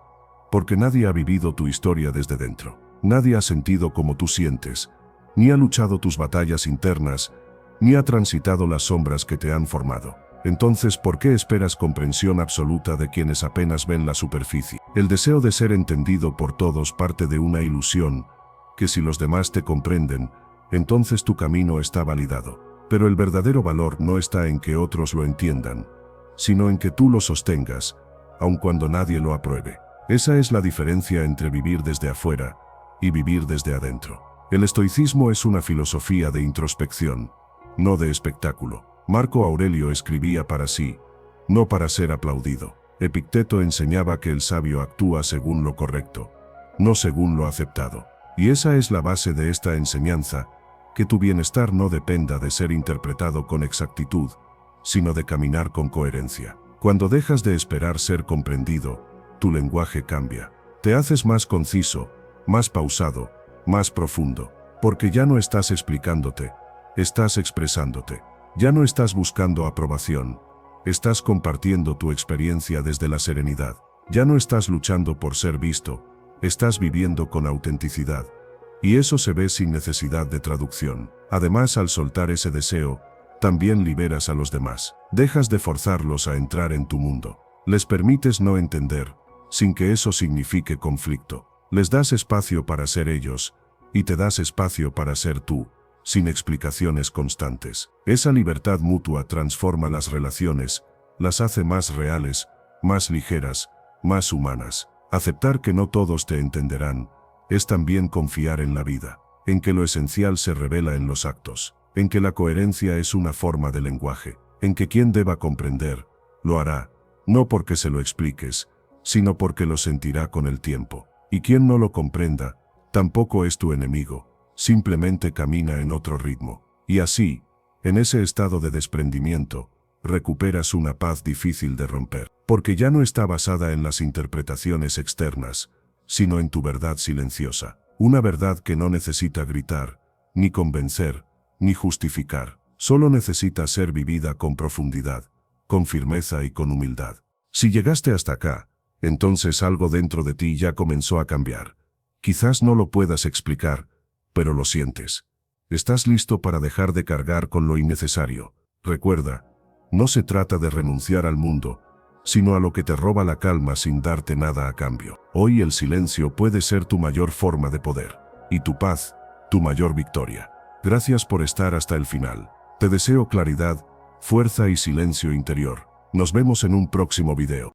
porque nadie ha vivido tu historia desde dentro. Nadie ha sentido como tú sientes, ni ha luchado tus batallas internas, ni ha transitado las sombras que te han formado. Entonces, ¿por qué esperas comprensión absoluta de quienes apenas ven la superficie? El deseo de ser entendido por todos parte de una ilusión, que si los demás te comprenden, entonces tu camino está validado. Pero el verdadero valor no está en que otros lo entiendan, sino en que tú lo sostengas, aun cuando nadie lo apruebe. Esa es la diferencia entre vivir desde afuera y vivir desde adentro. El estoicismo es una filosofía de introspección, no de espectáculo. Marco Aurelio escribía para sí, no para ser aplaudido. Epicteto enseñaba que el sabio actúa según lo correcto, no según lo aceptado. Y esa es la base de esta enseñanza, que tu bienestar no dependa de ser interpretado con exactitud, sino de caminar con coherencia. Cuando dejas de esperar ser comprendido, tu lenguaje cambia. Te haces más conciso, más pausado, más profundo, porque ya no estás explicándote, estás expresándote. Ya no estás buscando aprobación, estás compartiendo tu experiencia desde la serenidad. Ya no estás luchando por ser visto, estás viviendo con autenticidad. Y eso se ve sin necesidad de traducción. Además, al soltar ese deseo, también liberas a los demás. Dejas de forzarlos a entrar en tu mundo. Les permites no entender, sin que eso signifique conflicto. Les das espacio para ser ellos, y te das espacio para ser tú, sin explicaciones constantes. Esa libertad mutua transforma las relaciones, las hace más reales, más ligeras, más humanas. Aceptar que no todos te entenderán, es también confiar en la vida, en que lo esencial se revela en los actos, en que la coherencia es una forma de lenguaje, en que quien deba comprender, lo hará, no porque se lo expliques, sino porque lo sentirá con el tiempo. Y quien no lo comprenda, tampoco es tu enemigo, simplemente camina en otro ritmo. Y así, en ese estado de desprendimiento, recuperas una paz difícil de romper, porque ya no está basada en las interpretaciones externas, sino en tu verdad silenciosa, una verdad que no necesita gritar, ni convencer, ni justificar, solo necesita ser vivida con profundidad, con firmeza y con humildad. Si llegaste hasta acá, entonces algo dentro de ti ya comenzó a cambiar. Quizás no lo puedas explicar, pero lo sientes. Estás listo para dejar de cargar con lo innecesario. Recuerda, no se trata de renunciar al mundo, sino a lo que te roba la calma sin darte nada a cambio. Hoy el silencio puede ser tu mayor forma de poder, y tu paz, tu mayor victoria. Gracias por estar hasta el final. Te deseo claridad, fuerza y silencio interior. Nos vemos en un próximo video.